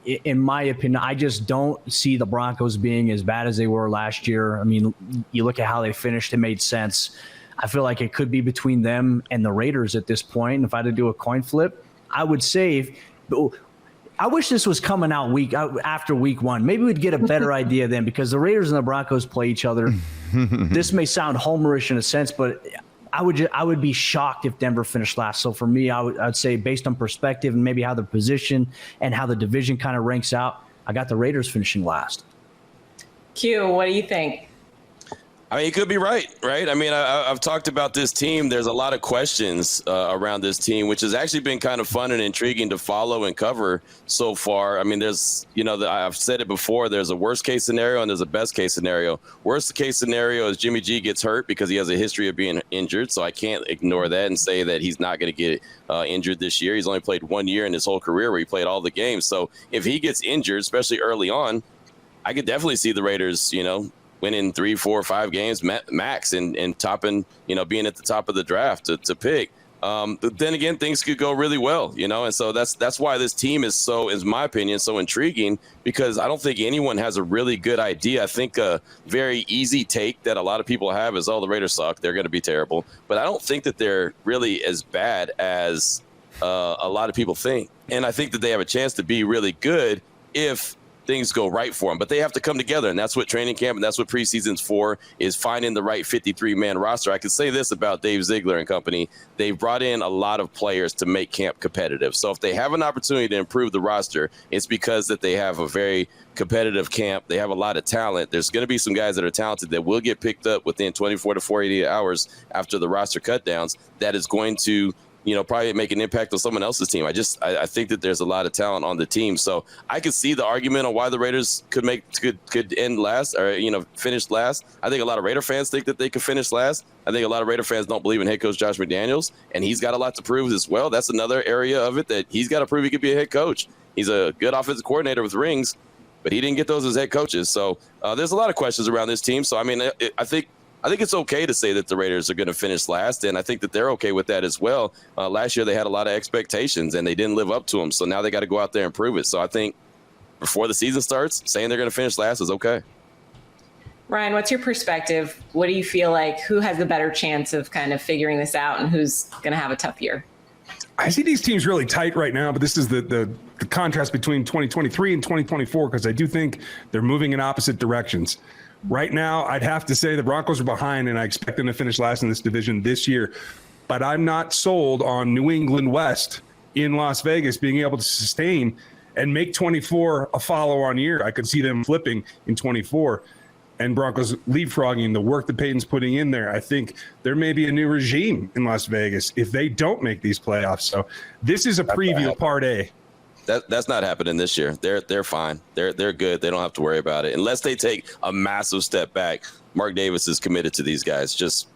[SPEAKER 21] in my opinion, I just don't see the Broncos being as bad as they were last year. I mean, you look at how they finished, it made sense. I feel like it could be between them and the Raiders at this point. And if I had to do a coin flip, I would say I wish this was coming out after week 1. Maybe we'd get a better idea then, because the Raiders and the Broncos play each other. This may sound homerish in a sense, but I would be shocked if Denver finished last. So for me, I'd say based on perspective and maybe how they're positioned and how the division kind of ranks out, I got the Raiders finishing last.
[SPEAKER 1] Q, what do you think?
[SPEAKER 23] I mean, you could be right? I mean, I've talked about this team. There's a lot of questions around this team, which has actually been kind of fun and intriguing to follow and cover so far. I mean, there's, I've said it before, there's a worst case scenario and there's a best case scenario. Worst case scenario is Jimmy G gets hurt because he has a history of being injured. So I can't ignore that and say that he's not going to get injured this year. He's only played 1 year in his whole career where he played all the games. So if he gets injured, especially early on, I could definitely see the Raiders, winning 3, 4, 5 games max and topping, being at the top of the draft to pick. then again, things could go really well, and so that's why this team is so, in my opinion, so intriguing, because I don't think anyone has a really good idea. I think a very easy take that a lot of people have is, oh, the Raiders suck, they're going to be terrible. But I don't think that they're really as bad as a lot of people think. And I think that they have a chance to be really good if things go right for them, but they have to come together, and that's what training camp and that's what preseason's for, is finding the right 53-man roster. I can say this about Dave Ziegler and company: they've brought in a lot of players to make camp competitive. So if they have an opportunity to improve the roster, it's because that they have a very competitive camp. They have a lot of talent. There's going to be some guys that are talented that will get picked up within 24 to 48 hours after the roster cutdowns. That is going to probably make an impact on someone else's team. I think that there's a lot of talent on the team. So I could see the argument on why the Raiders could end last, or, finish last. I think a lot of Raider fans think that they could finish last. I think a lot of Raider fans don't believe in head coach Josh McDaniels, and he's got a lot to prove as well. That's another area of it, that he's got to prove he could be a head coach. He's a good offensive coordinator with rings, but he didn't get those as head coaches. So there's a lot of questions around this team. So, I think it's okay to say that the Raiders are going to finish last, and I think that they're okay with that as well. Last year they had a lot of expectations, and they didn't live up to them, so now they got to go out there and prove it. So I think before the season starts, saying they're going to finish last is okay.
[SPEAKER 1] Ryan, what's your perspective? What do you feel like? Who has the better chance of kind of figuring this out, and who's going to have a tough year?
[SPEAKER 2] I see these teams really tight right now, but this is the contrast between 2023 and 2024, because I do think they're moving in opposite directions. Right now, I'd have to say the Broncos are behind, and I expect them to finish last in this division this year. But I'm not sold on New England West in Las Vegas being able to sustain and make 24 a follow-on year. I could see them flipping in 24 and Broncos leapfrogging the work that Peyton's putting in there. I think there may be a new regime in Las Vegas if they don't make these playoffs. So this is a preview of Part A.
[SPEAKER 23] That's not happening this year. They're fine. They're good. They don't have to worry about it unless they take a massive step back. Mark Davis is committed to these guys.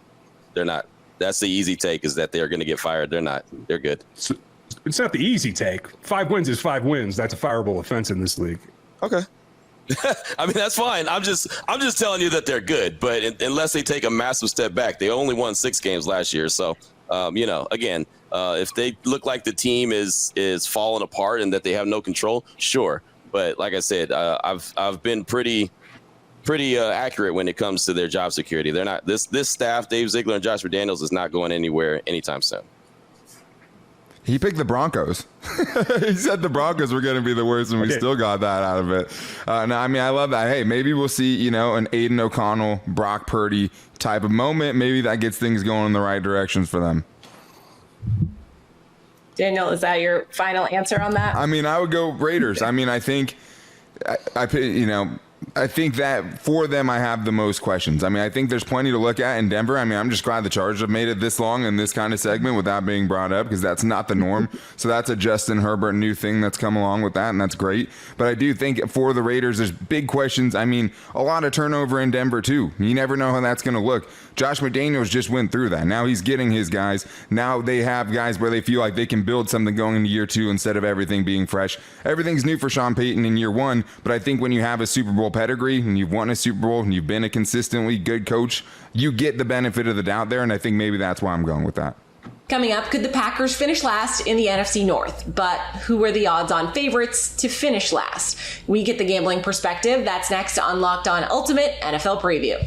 [SPEAKER 23] They're not. That's the easy take, is that they're going to get fired. They're not. They're good.
[SPEAKER 2] It's not the easy take. 5 wins is 5 wins. That's a fireable offense in this league.
[SPEAKER 23] Okay. That's fine. I'm just telling you that they're good. But unless they take a massive step back, they only won 6 games last year. So, again. If they look like the team is falling apart and that they have no control, sure. But like I said, I've been pretty accurate when it comes to their job security. They're not this staff. Dave Ziegler and Josh McDaniels is not going anywhere anytime soon.
[SPEAKER 4] He picked the Broncos. He said the Broncos were going to be the worst, and we still got that out of it. I love that. Hey, maybe we'll see, an Aiden O'Connell, Brock Purdy type of moment. Maybe that gets things going in the right directions for them.
[SPEAKER 1] Daniel, is that your final answer on that?
[SPEAKER 4] I would go Raiders. I think I think that for them, I have the most questions. I think there's plenty to look at in Denver. I'm just glad the Chargers have made it this long in this kind of segment without being brought up, because that's not the norm. So that's a Justin Herbert new thing that's come along with that, and that's great. But I do think for the Raiders, there's big questions. A lot of turnover in Denver too. You never know how that's going to look. Josh McDaniels just went through that. Now he's getting his guys. Now they have guys where they feel like they can build something going into year 2 instead of everything being fresh. Everything's new for Sean Payton in year 1, but I think when you have a Super Bowl pedigree and you've won a Super Bowl and you've been a consistently good coach, you get the benefit of the doubt there, and I think maybe that's why I'm going with that.
[SPEAKER 1] Coming up, could the Packers finish last in the NFC North? But who are the odds-on favorites to finish last? We get the gambling perspective. That's next on Locked On Ultimate NFL Preview.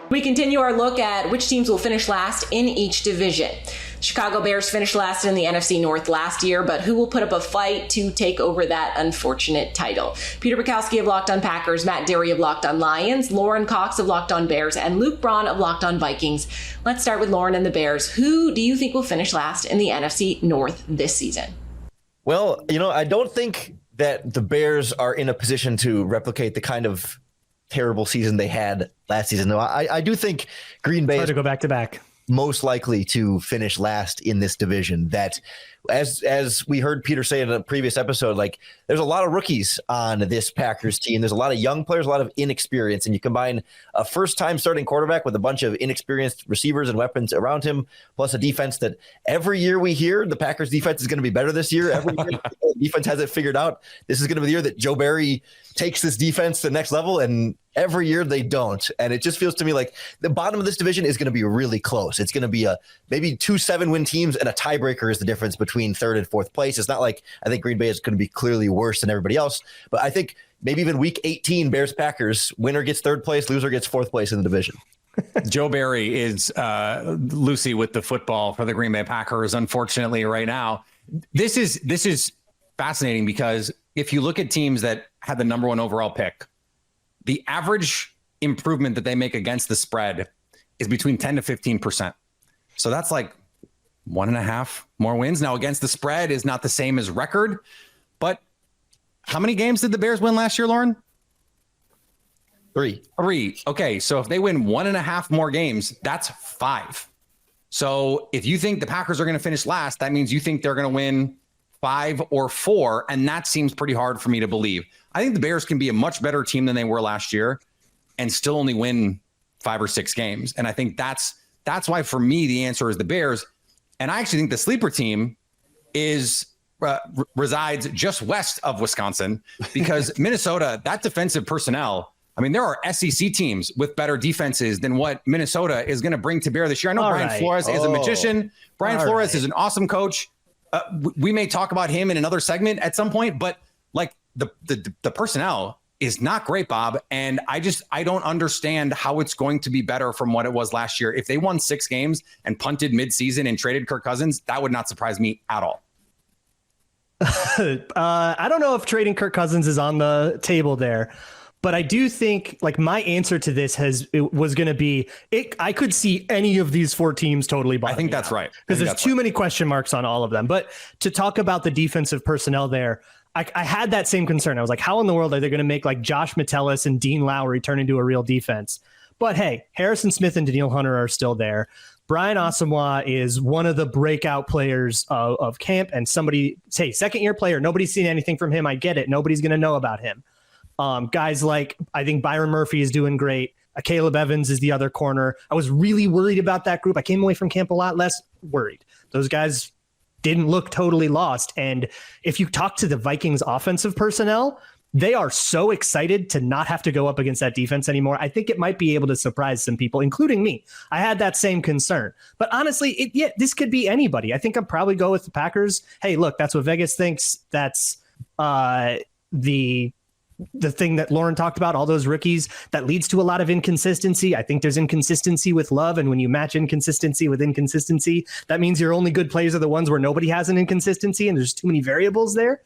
[SPEAKER 1] We continue our look at which teams will finish last in each division. Chicago Bears finished last in the NFC North last year, but who will put up a fight to take over that unfortunate title? Peter Bukowski of Locked On Packers, Matt Derry of Locked On Lions, Lauren Cox of Locked On Bears, and Luke Braun of Locked On Vikings. Let's start with Lauren and the Bears. Who do you think will finish last in the NFC North this season?
[SPEAKER 5] Well, I don't think that the Bears are in a position to replicate the kind of terrible season they had last season. No, I do think Green Bay
[SPEAKER 24] is hard to go back to back.
[SPEAKER 5] Most likely to finish last in this division. That, as we heard Peter say in a previous episode, there's a lot of rookies on this Packers team. There's a lot of young players, a lot of inexperience, and you combine a first-time starting quarterback with a bunch of inexperienced receivers and weapons around him, plus a defense that every year we hear the Packers defense is going to be better this year. Every year the defense has it figured out. This is going to be the year that Joe Barry takes this defense to the next level, and Every year they don't. And it just feels to me like the bottom of this division is going to be really close. It's going to be maybe 2 7-win teams, and a tiebreaker is the difference between 3rd and 4th place. It's not like I think Green Bay is going to be clearly worse than everybody else, but I think maybe even week 18, Bears Packers, winner gets 3rd place, loser gets 4th place in the division.
[SPEAKER 3] Joe Barry is Lucy with the football for the Green Bay Packers, unfortunately, right now. This is fascinating because if you look at teams that had the number 1 overall pick, the average improvement that they make against the spread is between 10 to 15%. So that's like 1.5 more wins. Now, against the spread is not the same as record, but how many games did the Bears win last year, Lauren?
[SPEAKER 5] 3.
[SPEAKER 3] Okay, so if they win 1.5 more games, that's 5. So if you think the Packers are going to finish last, that means you think they're going to win 5 or 4, and that seems pretty hard for me to believe. I think the Bears can be a much better team than they were last year and still only win 5 or 6 games. And I think that's why, for me, the answer is the Bears. And I actually think the sleeper team resides just west of Wisconsin, because Minnesota, that defensive personnel, I mean, there are SEC teams with better defenses than what Minnesota is going to bring to bear this year. I know Brian Flores is a magician. Brian Flores is an awesome coach. We may talk about him in another segment at some point, but like the personnel is not great, Bob. And I don't understand how it's going to be better from what it was last year. If they won 6 games and punted midseason and traded Kirk Cousins, that would not surprise me at all.
[SPEAKER 8] I don't know if trading Kirk Cousins is on the table there, but I do think like my answer to this was going to be I could see any of these 4 teams totally bottoming.
[SPEAKER 3] I think that's right.
[SPEAKER 8] Because there's too many question marks on all of them. But to talk about the defensive personnel there, I had that same concern. I was like, how in the world are they going to make like Josh Metellus and Dean Lowry turn into a real defense? But hey, Harrison Smith and Daniil Hunter are still there. Brian Asamoah is one of the breakout players of camp, and somebody say 2nd-year player. Nobody's seen anything from him. I get it. Nobody's going to know about him. Guys like, I think Byron Murphy is doing great. Caleb Evans is the other corner. I was really worried about that group. I came away from camp a lot less worried. Those guys didn't look totally lost. And if you talk to the Vikings offensive personnel, they are so excited to not have to go up against that defense anymore. I think it might be able to surprise some people, including me. I had that same concern. But honestly, this could be anybody. I think I'll probably go with the Packers. Hey, look, that's what Vegas thinks. That's the thing that Lauren talked about, all those rookies, that leads to a lot of inconsistency. I think there's inconsistency with Love. And when you match inconsistency with inconsistency, that means your only good plays are the ones where nobody has an inconsistency and there's too many variables there.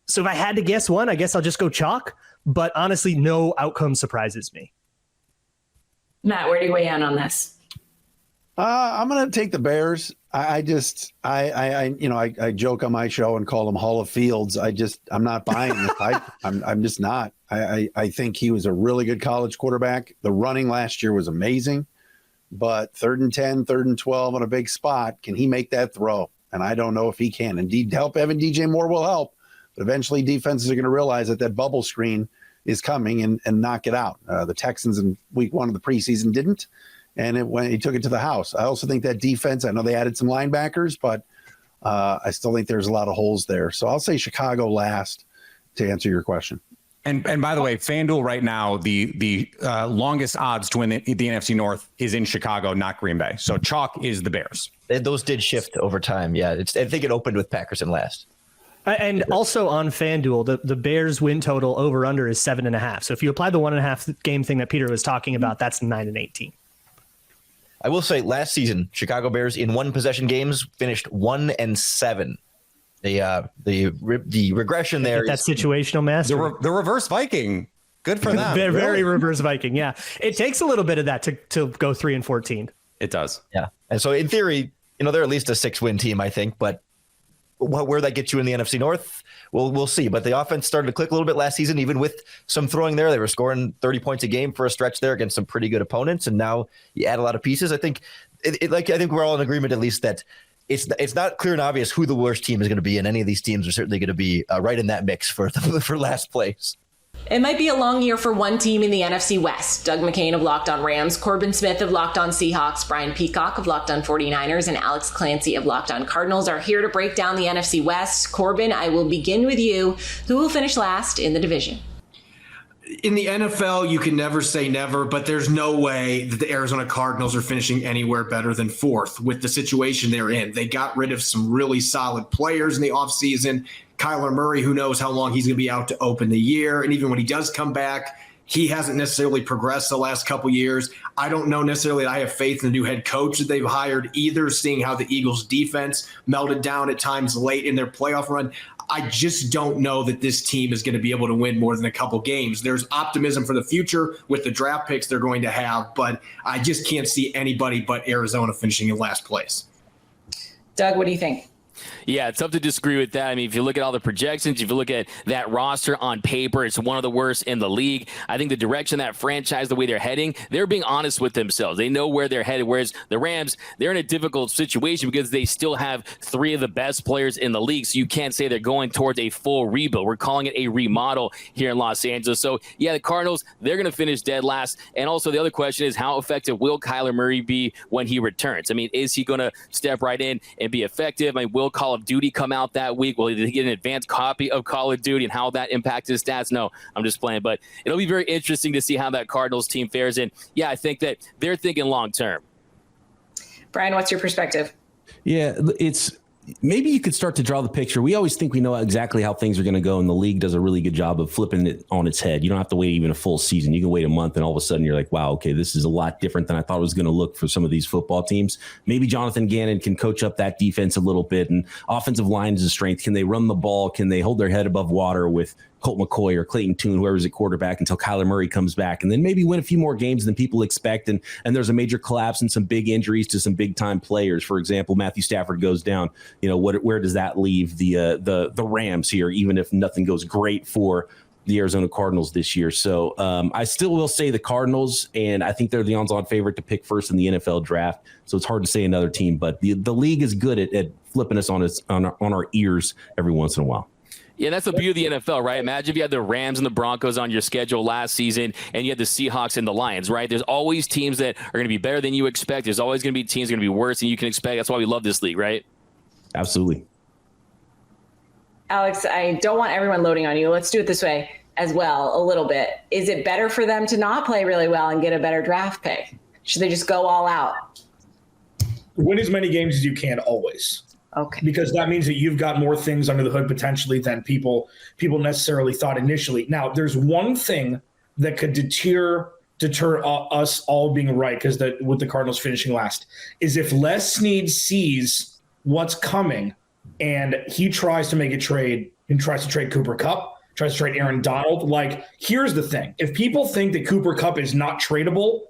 [SPEAKER 8] So if I had to guess one, I guess I'll just go chalk. But honestly, no outcome surprises me.
[SPEAKER 9] Matt, where do you weigh in on this?
[SPEAKER 10] I'm going to take the Bears. I joke on my show and call them Hall of Fields. I'm not buying it. I'm just not. I think he was a really good college quarterback. The running last year was amazing, but 3rd and 10, 3rd and 12 on a big spot, can he make that throw? And I don't know if he can. Indeed, help Evan DJ Moore will help, but eventually defenses are going to realize that bubble screen is coming and knock it out. The Texans in week 1 of the preseason didn't. And he took it to the house. I also think that defense, I know they added some linebackers, but I still think there's a lot of holes there. So I'll say Chicago last to answer your question.
[SPEAKER 3] And by the way, FanDuel right now, the longest odds to win the NFC North is in Chicago, not Green Bay. So chalk is the Bears.
[SPEAKER 5] Those did shift over time. Yeah, I think it opened with Packers in last.
[SPEAKER 8] And also on FanDuel, the Bears win total over under is 7.5. So if you apply the 1.5 game thing that Peter was talking about, that's 9-18.
[SPEAKER 5] I will say last season, Chicago Bears in 1-possession games finished 1-7. The regression there
[SPEAKER 8] that situational master.
[SPEAKER 3] The reverse Viking. Good for them.
[SPEAKER 8] Very reverse Viking. Yeah. It takes a little bit of that to go 3-14.
[SPEAKER 3] It does.
[SPEAKER 5] Yeah. And so in theory, they're at least a 6-win team, I think, but where that gets you in the NFC North, we'll see. But the offense started to click a little bit last season, even with some throwing there. They were scoring 30 points a game for a stretch there against some pretty good opponents. And now you add a lot of pieces. I think I think we're all in agreement, at least, that it's not clear and obvious who the worst team is going to be. And any of these teams are certainly going to be right in that mix for last place.
[SPEAKER 1] It might be a long year for one team in the NFC West. Doug McCain of Locked On Rams, Corbin Smith of Locked On Seahawks, Brian Peacock of Locked On 49ers, and Alex Clancy of Locked On Cardinals are here to break down the NFC West. Corbin, I will begin with you. Who will finish last in the division?
[SPEAKER 6] in the NFL, you can never say never, but there's no way that the Arizona Cardinals are finishing anywhere better than fourth with the situation they're in. They got rid of some really solid players in the offseason. Kyler Murray, who knows how long he's going to be out to open the year. And even when he does come back, he hasn't necessarily progressed the last couple years. I don't know necessarily that I have faith in the new head coach that they've hired either, seeing how the Eagles defense melted down at times late in their playoff run. I just don't know that this team is going to be able to win more than a couple games. There's optimism for the future with the draft picks they're going to have, but I just can't see anybody but Arizona finishing in last place.
[SPEAKER 1] Doug, what do you think?
[SPEAKER 7] Yeah, it's tough to disagree with that. I mean, if you look at all the projections, if you look at that roster on paper, it's one of the worst in the league. I think the direction that franchise, the way they're heading, they're being honest with themselves. They know where they're headed, whereas the Rams, they're in a difficult situation because they still have three of the best players in the league, so you can't say they're going towards a full rebuild. We're calling it a remodel here in Los Angeles. So, yeah, the Cardinals, they're going to finish dead last. And also the other question is, how effective will Kyler Murray be when he returns? I mean, is he going to step right in and be effective? I mean, will Call of Duty come out that week? Will he get an advanced copy of Call of Duty and how that impacts his stats? No, I'm just playing. But it'll be very interesting to see how that Cardinals team fares. And, yeah, I think that they're thinking long term.
[SPEAKER 1] Brian, what's your perspective?
[SPEAKER 13] Yeah, it's maybe you could start to draw the picture. We always think we know exactly how things are going to go, and the league does a really good job of flipping it on its head. You don't have to wait even a full season. You can wait a month, and all of a sudden you're like, wow, okay, this is a lot different than I thought it was going to look for some of these football teams. Maybe Jonathan Gannon can coach up that defense a little bit, and offensive line is a strength. Can they run the ball? Can they hold their head above water with Colt McCoy or Clayton Tune, whoever's at quarterback, until Kyler Murray comes back, and then maybe win a few more games than people expect. And there's a major collapse and some big injuries to some big time players. For example, Matthew Stafford goes down. You know, where does that leave the Rams here, even if nothing goes great for the Arizona Cardinals this year? So I still will say the Cardinals, and I think they're the odds-on favorite to pick first in the NFL draft. So it's hard to say another team, but the league is good at flipping us on our ears every once in a while.
[SPEAKER 7] Yeah, that's the beauty of the NFL, right? Imagine if you had the Rams and the Broncos on your schedule last season and you had the Seahawks and the Lions, right? There's always teams that are going to be better than you expect. There's always going to be teams that are going to be worse than you can expect. That's why we love this league, right?
[SPEAKER 13] Absolutely.
[SPEAKER 1] Alex, I don't want everyone loading on you. Let's do it this way as well, a little bit. Is it better for them to not play really well and get a better draft pick? Should they just go all out?
[SPEAKER 24] Win as many games as you can always.
[SPEAKER 1] Okay.
[SPEAKER 24] Because that means that you've got more things under the hood potentially than people necessarily thought initially. Now, there's one thing that could deter us all being right, because with the Cardinals finishing last, is if Les Snead sees what's coming and he tries to make a trade and tries to trade Cooper Kupp, tries to trade Aaron Donald. Like, here's the thing. If people think that Cooper Kupp is not tradable,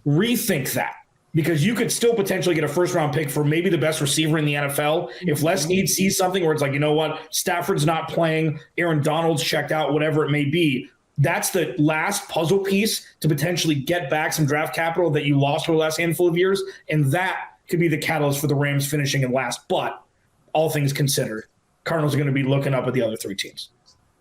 [SPEAKER 24] rethink that. Because you could still potentially get a first-round pick for maybe the best receiver in the NFL. If Les Snead sees something where it's like, you know what, Stafford's not playing, Aaron Donald's checked out, whatever it may be, that's the last puzzle piece to potentially get back some draft capital that you lost for the last handful of years, and that could be the catalyst for the Rams finishing in last. But all things considered, Cardinals are going to be looking up at the other three teams.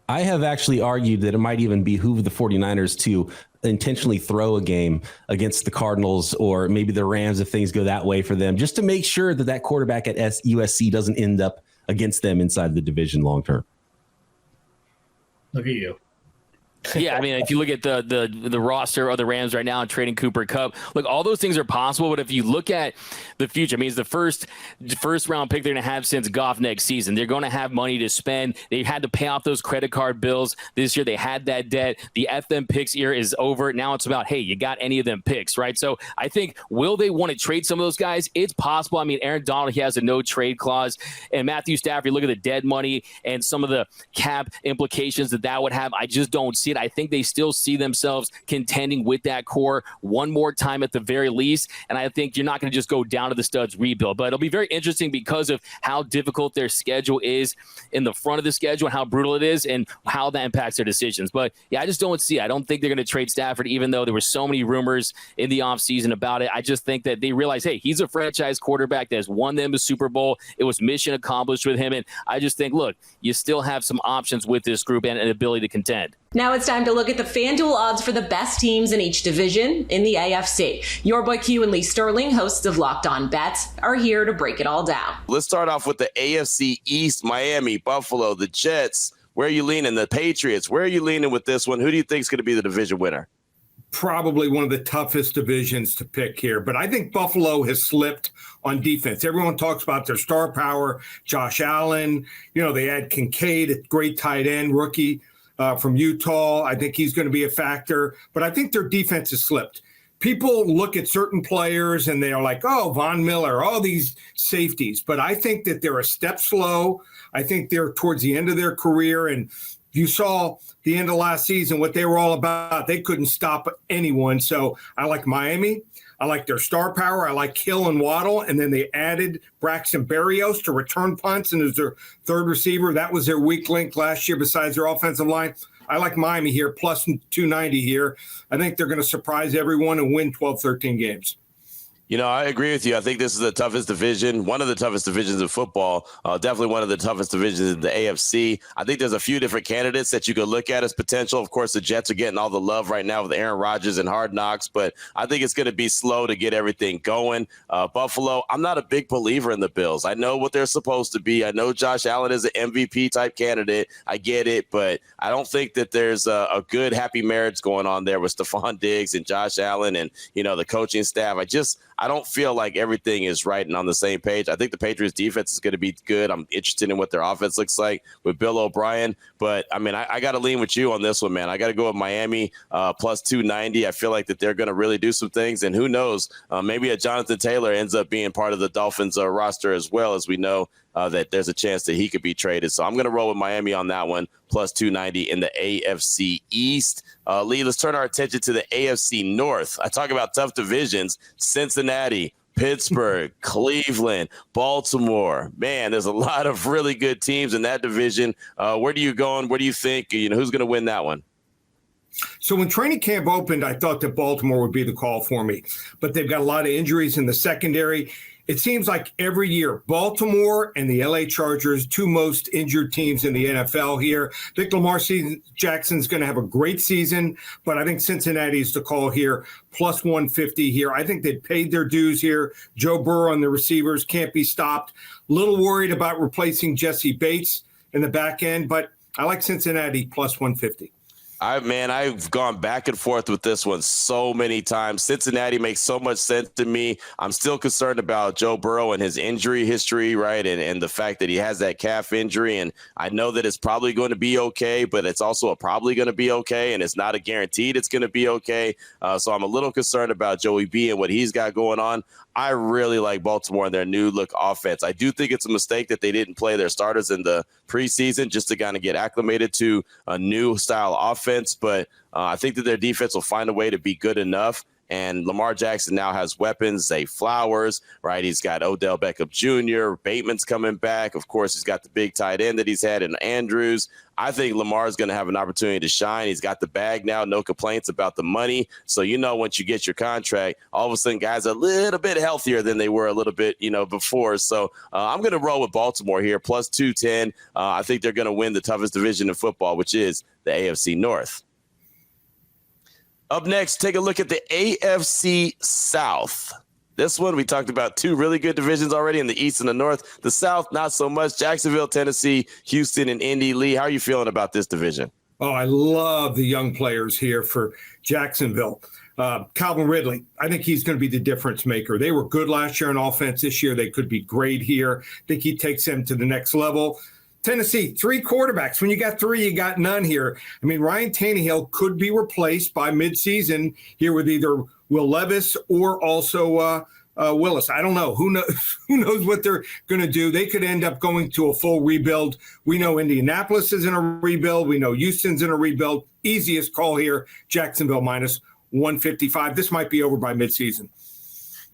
[SPEAKER 13] I have actually argued that it might even behoove the 49ers to intentionally throw a game against the Cardinals or maybe the Rams if things go that way for them, just to make sure that quarterback at USC doesn't end up against them inside the division long term.
[SPEAKER 24] Look at you.
[SPEAKER 7] Yeah, I mean, if you look at the roster of the Rams right now and trading Cooper Kupp, look, all those things are possible. But if you look at the future, I mean, it's the first round pick they're going to have since Goff next season. They're going to have money to spend. They had to pay off those credit card bills this year. They had that debt. The FM picks year is over. Now it's about, hey, you got any of them picks, right? So I think, will they want to trade some of those guys? It's possible. I mean, Aaron Donald, he has a no trade clause, and Matthew Stafford, look at the dead money and some of the cap implications that would have. I just don't see it. I think they still see themselves contending with that core one more time at the very least. And I think you're not going to just go down to the studs rebuild, but it'll be very interesting because of how difficult their schedule is in the front of the schedule and how brutal it is and how that impacts their decisions. But yeah, I just don't see it. I don't think they're going to trade Stafford, even though there were so many rumors in the offseason about it. I just think that they realize, hey, he's a franchise quarterback that has won them a Super Bowl. It was mission accomplished with him. And I just think, look, you still have some options with this group and an ability to contend.
[SPEAKER 1] Now it's time to look at the FanDuel odds for the best teams in each division in the AFC. Your boy Q and Lee Sterling, hosts of Locked On Bets, are here to break it all down.
[SPEAKER 23] Let's start off with the AFC East: Miami, Buffalo, the Jets, Where are you leaning? The Patriots. Where are you leaning with this one? Who do you think is going to be the division winner?
[SPEAKER 11] Probably one of the toughest divisions to pick here, but I think Buffalo has slipped on defense. Everyone talks about their star power, Josh Allen. They had Kincaid, a great tight end rookie from Utah. I think he's going to be a factor, but I think their defense has slipped. People look at certain players and they are like, oh, Von Miller, all these safeties, but I think that they're a step slow. I think they're towards the end of their career, and you saw the end of last season, what they were all about. They couldn't stop anyone. So I like Miami. I like their star power. I like Hill and Waddle. And then they added Braxton Berrios to return punts and as their third receiver. That was their weak link last year besides their offensive line. I like Miami here, plus 290 here. I think they're going to surprise everyone and win 12, 13 games.
[SPEAKER 23] I agree with you. I think this is the toughest division, one of the toughest divisions in football, definitely one of the toughest divisions in the AFC. I think there's a few different candidates that you could look at as potential. Of course, the Jets are getting all the love right now with Aaron Rodgers and Hard Knocks, but I think it's going to be slow to get everything going. Buffalo, I'm not a big believer in the Bills. I know what they're supposed to be. I know Josh Allen is an MVP type candidate. I get it, but I don't think that there's a good happy marriage going on there with Stephon Diggs and Josh Allen and, the coaching staff. I don't feel like everything is right and on the same page. I think the Patriots defense is going to be good. I'm interested in what their offense looks like with Bill O'Brien. But, I got to lean with you on this one, man. I got to go with Miami plus 290. I feel like that they're going to really do some things. And who knows, maybe a Jonathan Taylor ends up being part of the Dolphins roster as well, as we know that there's a chance that he could be traded. So I'm going to roll with Miami on that one, plus 290 in the AFC East. Lee, let's turn our attention to the AFC North. I talk about tough divisions. Cincinnati, Pittsburgh, Cleveland, Baltimore. Man, there's a lot of really good teams in that division. Where do you go and what do you think? Who's going to win that one?
[SPEAKER 11] So when training camp opened, I thought that Baltimore would be the call for me, but they've got a lot of injuries in the secondary. It seems like every year, Baltimore and the LA Chargers, two most injured teams in the NFL here. I think Lamar Jackson's going to have a great season, but I think Cincinnati is the call here, plus 150 here. I think they paid their dues here. Joe Burrow and the receivers can't be stopped. A little worried about replacing Jesse Bates in the back end, but I like Cincinnati plus 150.
[SPEAKER 23] I've gone back and forth with this one so many times. Cincinnati makes so much sense to me. I'm still concerned about Joe Burrow and his injury history, right? And the fact that he has that calf injury. And I know that it's probably going to be okay, but it's also probably going to be okay. And it's not a guaranteed it's going to be okay. So I'm a little concerned about Joey B and what he's got going on. I really like Baltimore and their new look offense. I do think it's a mistake that they didn't play their starters in the preseason just to kind of get acclimated to a new style offense. But I think that their defense will find a way to be good enough. And Lamar Jackson now has weapons, Zay Flowers, right? He's got Odell Beckham Jr., Bateman's coming back. Of course, he's got the big tight end that he's had in Andrews. I think Lamar's going to have an opportunity to shine. He's got the bag now, no complaints about the money. So, once you get your contract, all of a sudden guys are a little bit healthier than they were a little bit, before. So I'm going to roll with Baltimore here, plus 210. I think they're going to win the toughest division in football, which is the AFC North. Up next, take a look at the AFC South. This one, we talked about two really good divisions already in the East and the North. The South, not so much. Jacksonville, Tennessee, Houston, and Indy. Lee, how are you feeling about this division?
[SPEAKER 11] Oh, I love the young players here for Jacksonville. Calvin Ridley, I think he's going to be the difference maker. They were good last year on offense. This year, they could be great here. I think he takes them to the next level. Tennessee, three quarterbacks. When you got three, you got none here. Ryan Tannehill could be replaced by midseason here with either Will Levis or also Willis. I don't know. Who knows what they're going to do? They could end up going to a full rebuild. We know Indianapolis is in a rebuild. We know Houston's in a rebuild. Easiest call here, Jacksonville minus 155. This might be over by midseason.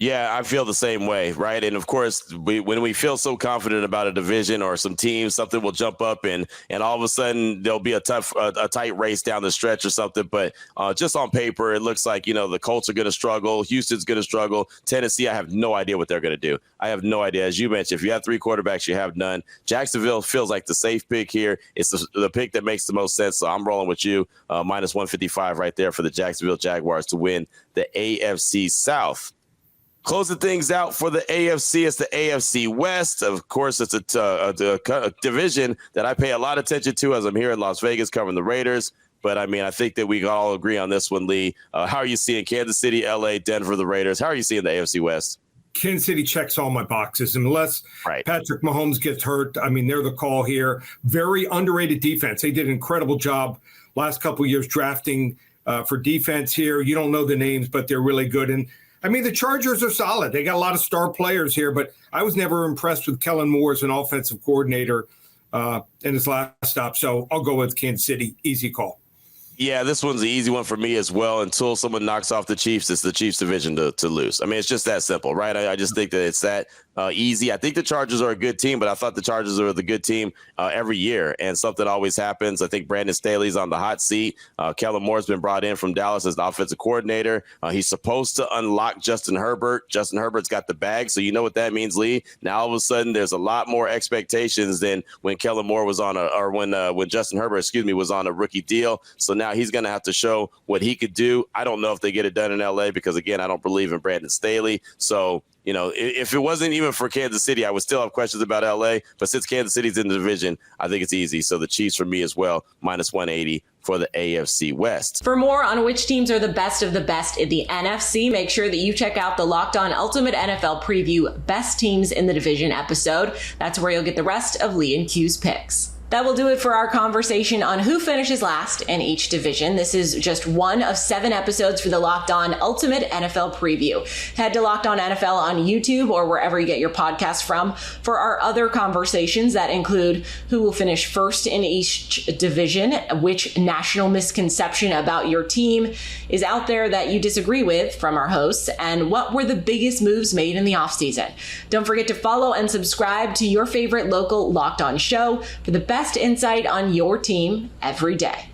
[SPEAKER 23] Yeah, I feel the same way, right? And of course, when we feel so confident about a division or some teams, something will jump up and all of a sudden there'll be a tight race down the stretch or something. But just on paper, it looks like, the Colts are going to struggle. Houston's going to struggle. Tennessee, I have no idea what they're going to do. I have no idea. As you mentioned, if you have three quarterbacks, you have none. Jacksonville feels like the safe pick here. It's the pick that makes the most sense. So I'm rolling with you, minus 155 right there for the Jacksonville Jaguars to win the AFC South. Closing things out for the AFC, it's the AFC West. Of course, it's a division that I pay a lot of attention to as I'm here in Las Vegas covering the Raiders. But, I mean, I think that we all agree on this one, Lee. How are you seeing Kansas City, LA, Denver, the Raiders? How are you seeing the AFC West?
[SPEAKER 11] Kansas City checks all my boxes. Unless Patrick Mahomes gets hurt, I mean, they're the call here. Very underrated defense. They did an incredible job last couple of years drafting for defense here. You don't know the names, but they're really good. And, I mean, the Chargers are solid. They got a lot of star players here, but I was never impressed with Kellen Moore as an offensive coordinator in his last stop. So I'll go with Kansas City. Easy call.
[SPEAKER 23] Yeah, this one's an easy one for me as well. Until someone knocks off the Chiefs, it's the Chiefs division to lose. I mean, it's just that simple, right? I just think that it's that easy. I think the Chargers are a good team, but I thought the Chargers are the good team every year, and something always happens. I think Brandon Staley's on the hot seat. Kellen Moore's been brought in from Dallas as the offensive coordinator. He's supposed to unlock Justin Herbert. Justin Herbert's got the bag, so you know what that means, Lee. Now all of a sudden, there's a lot more expectations than when Kellen Moore was on when Justin Herbert, was on a rookie deal. So now he's going to have to show what he could do. I don't know if they get it done in LA because, again, I don't believe in Brandon Staley. So, you know, if it wasn't even for Kansas City, I would still have questions about LA. But since Kansas City's in the division, I think it's easy. So the Chiefs for me as well, minus 180 for the AFC West.
[SPEAKER 1] For more on which teams are the best of the best in the NFC, make sure that you check out the Locked On Ultimate NFL Preview Best Teams in the Division episode. That's where you'll get the rest of Lee and Q's picks. That will do it for our conversation on who finishes last in each division. This is just one of 7 episodes for the Locked On Ultimate NFL Preview. Head to Locked On NFL on YouTube or wherever you get your podcast from for our other conversations that include who will finish first in each division, which national misconception about your team is out there that you disagree with from our hosts, and what were the biggest moves made in the offseason. Don't forget to follow and subscribe to your favorite local Locked On show for the best insight on your team every day.